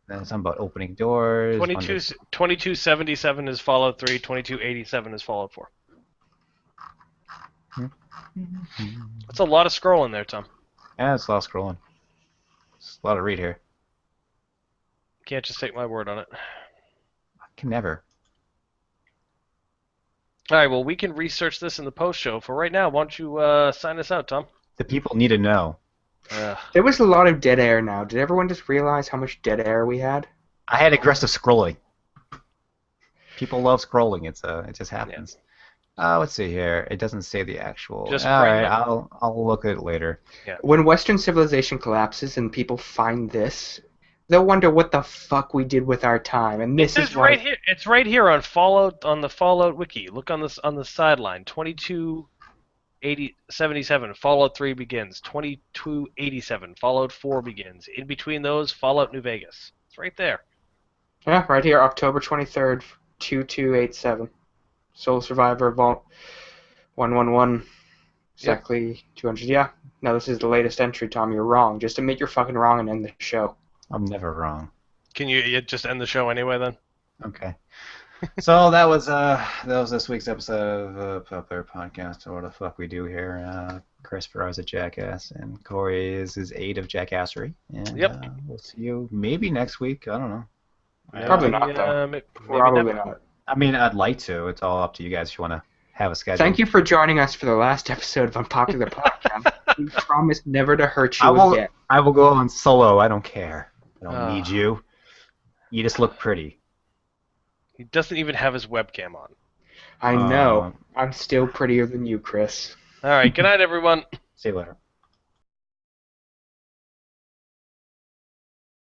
Speaker 1: Then something about opening doors.
Speaker 2: 2277 is Fallout 3, 2287 is Fallout 4. That's a lot of scrolling there, Tom.
Speaker 1: Yeah, it's a lot of scrolling. It's a lot to read here.
Speaker 2: Can't just take my word on it.
Speaker 1: I can never.
Speaker 2: All right, well, we can research this in the post show. For right now, why don't you sign us out, Tom?
Speaker 1: The people need to know.
Speaker 3: There was a lot of dead air now. Did everyone just realize how much dead air we had?
Speaker 1: I had aggressive scrolling. People love scrolling. It just happens. Let's see here. It doesn't say the actual.
Speaker 2: Just
Speaker 1: all right, I'll look at it later.
Speaker 2: Yeah.
Speaker 3: When Western civilization collapses and people find this, they'll wonder what the fuck we did with our time. And this is
Speaker 2: right here. It's right here on Fallout on the Fallout wiki. Look on the sideline. 2277 Fallout 3 begins. 2287 Fallout 4 begins. In between those, Fallout New Vegas. It's right there.
Speaker 3: Yeah, right here, October 23rd, 2287. Soul Survivor Vault 111. Exactly 200. Yeah. No, this is the latest entry, Tom. You're wrong. Just admit you're fucking wrong and end the show.
Speaker 1: I'm never wrong.
Speaker 2: Can you just end the show anyway then?
Speaker 1: Okay. So that was this week's episode of PodCast, podcast, or what the fuck we do here. Christopher is a jackass, and Cory is his aid of jackassery. And we'll see you maybe next week. I don't know.
Speaker 3: Probably not, though. Probably not.
Speaker 1: I mean, I'd like to. It's all up to you guys if you want to have a schedule.
Speaker 3: Thank you for joining us for the last episode of Unpopular Podcast. We promise never to hurt you again.
Speaker 1: I will go on solo. I don't care. I don't
Speaker 2: Ah.
Speaker 1: need you. You just look pretty.
Speaker 2: He doesn't even have his webcam on.
Speaker 3: I know. I'm still prettier than you, Chris.
Speaker 2: All right. Good night, everyone.
Speaker 1: See you later.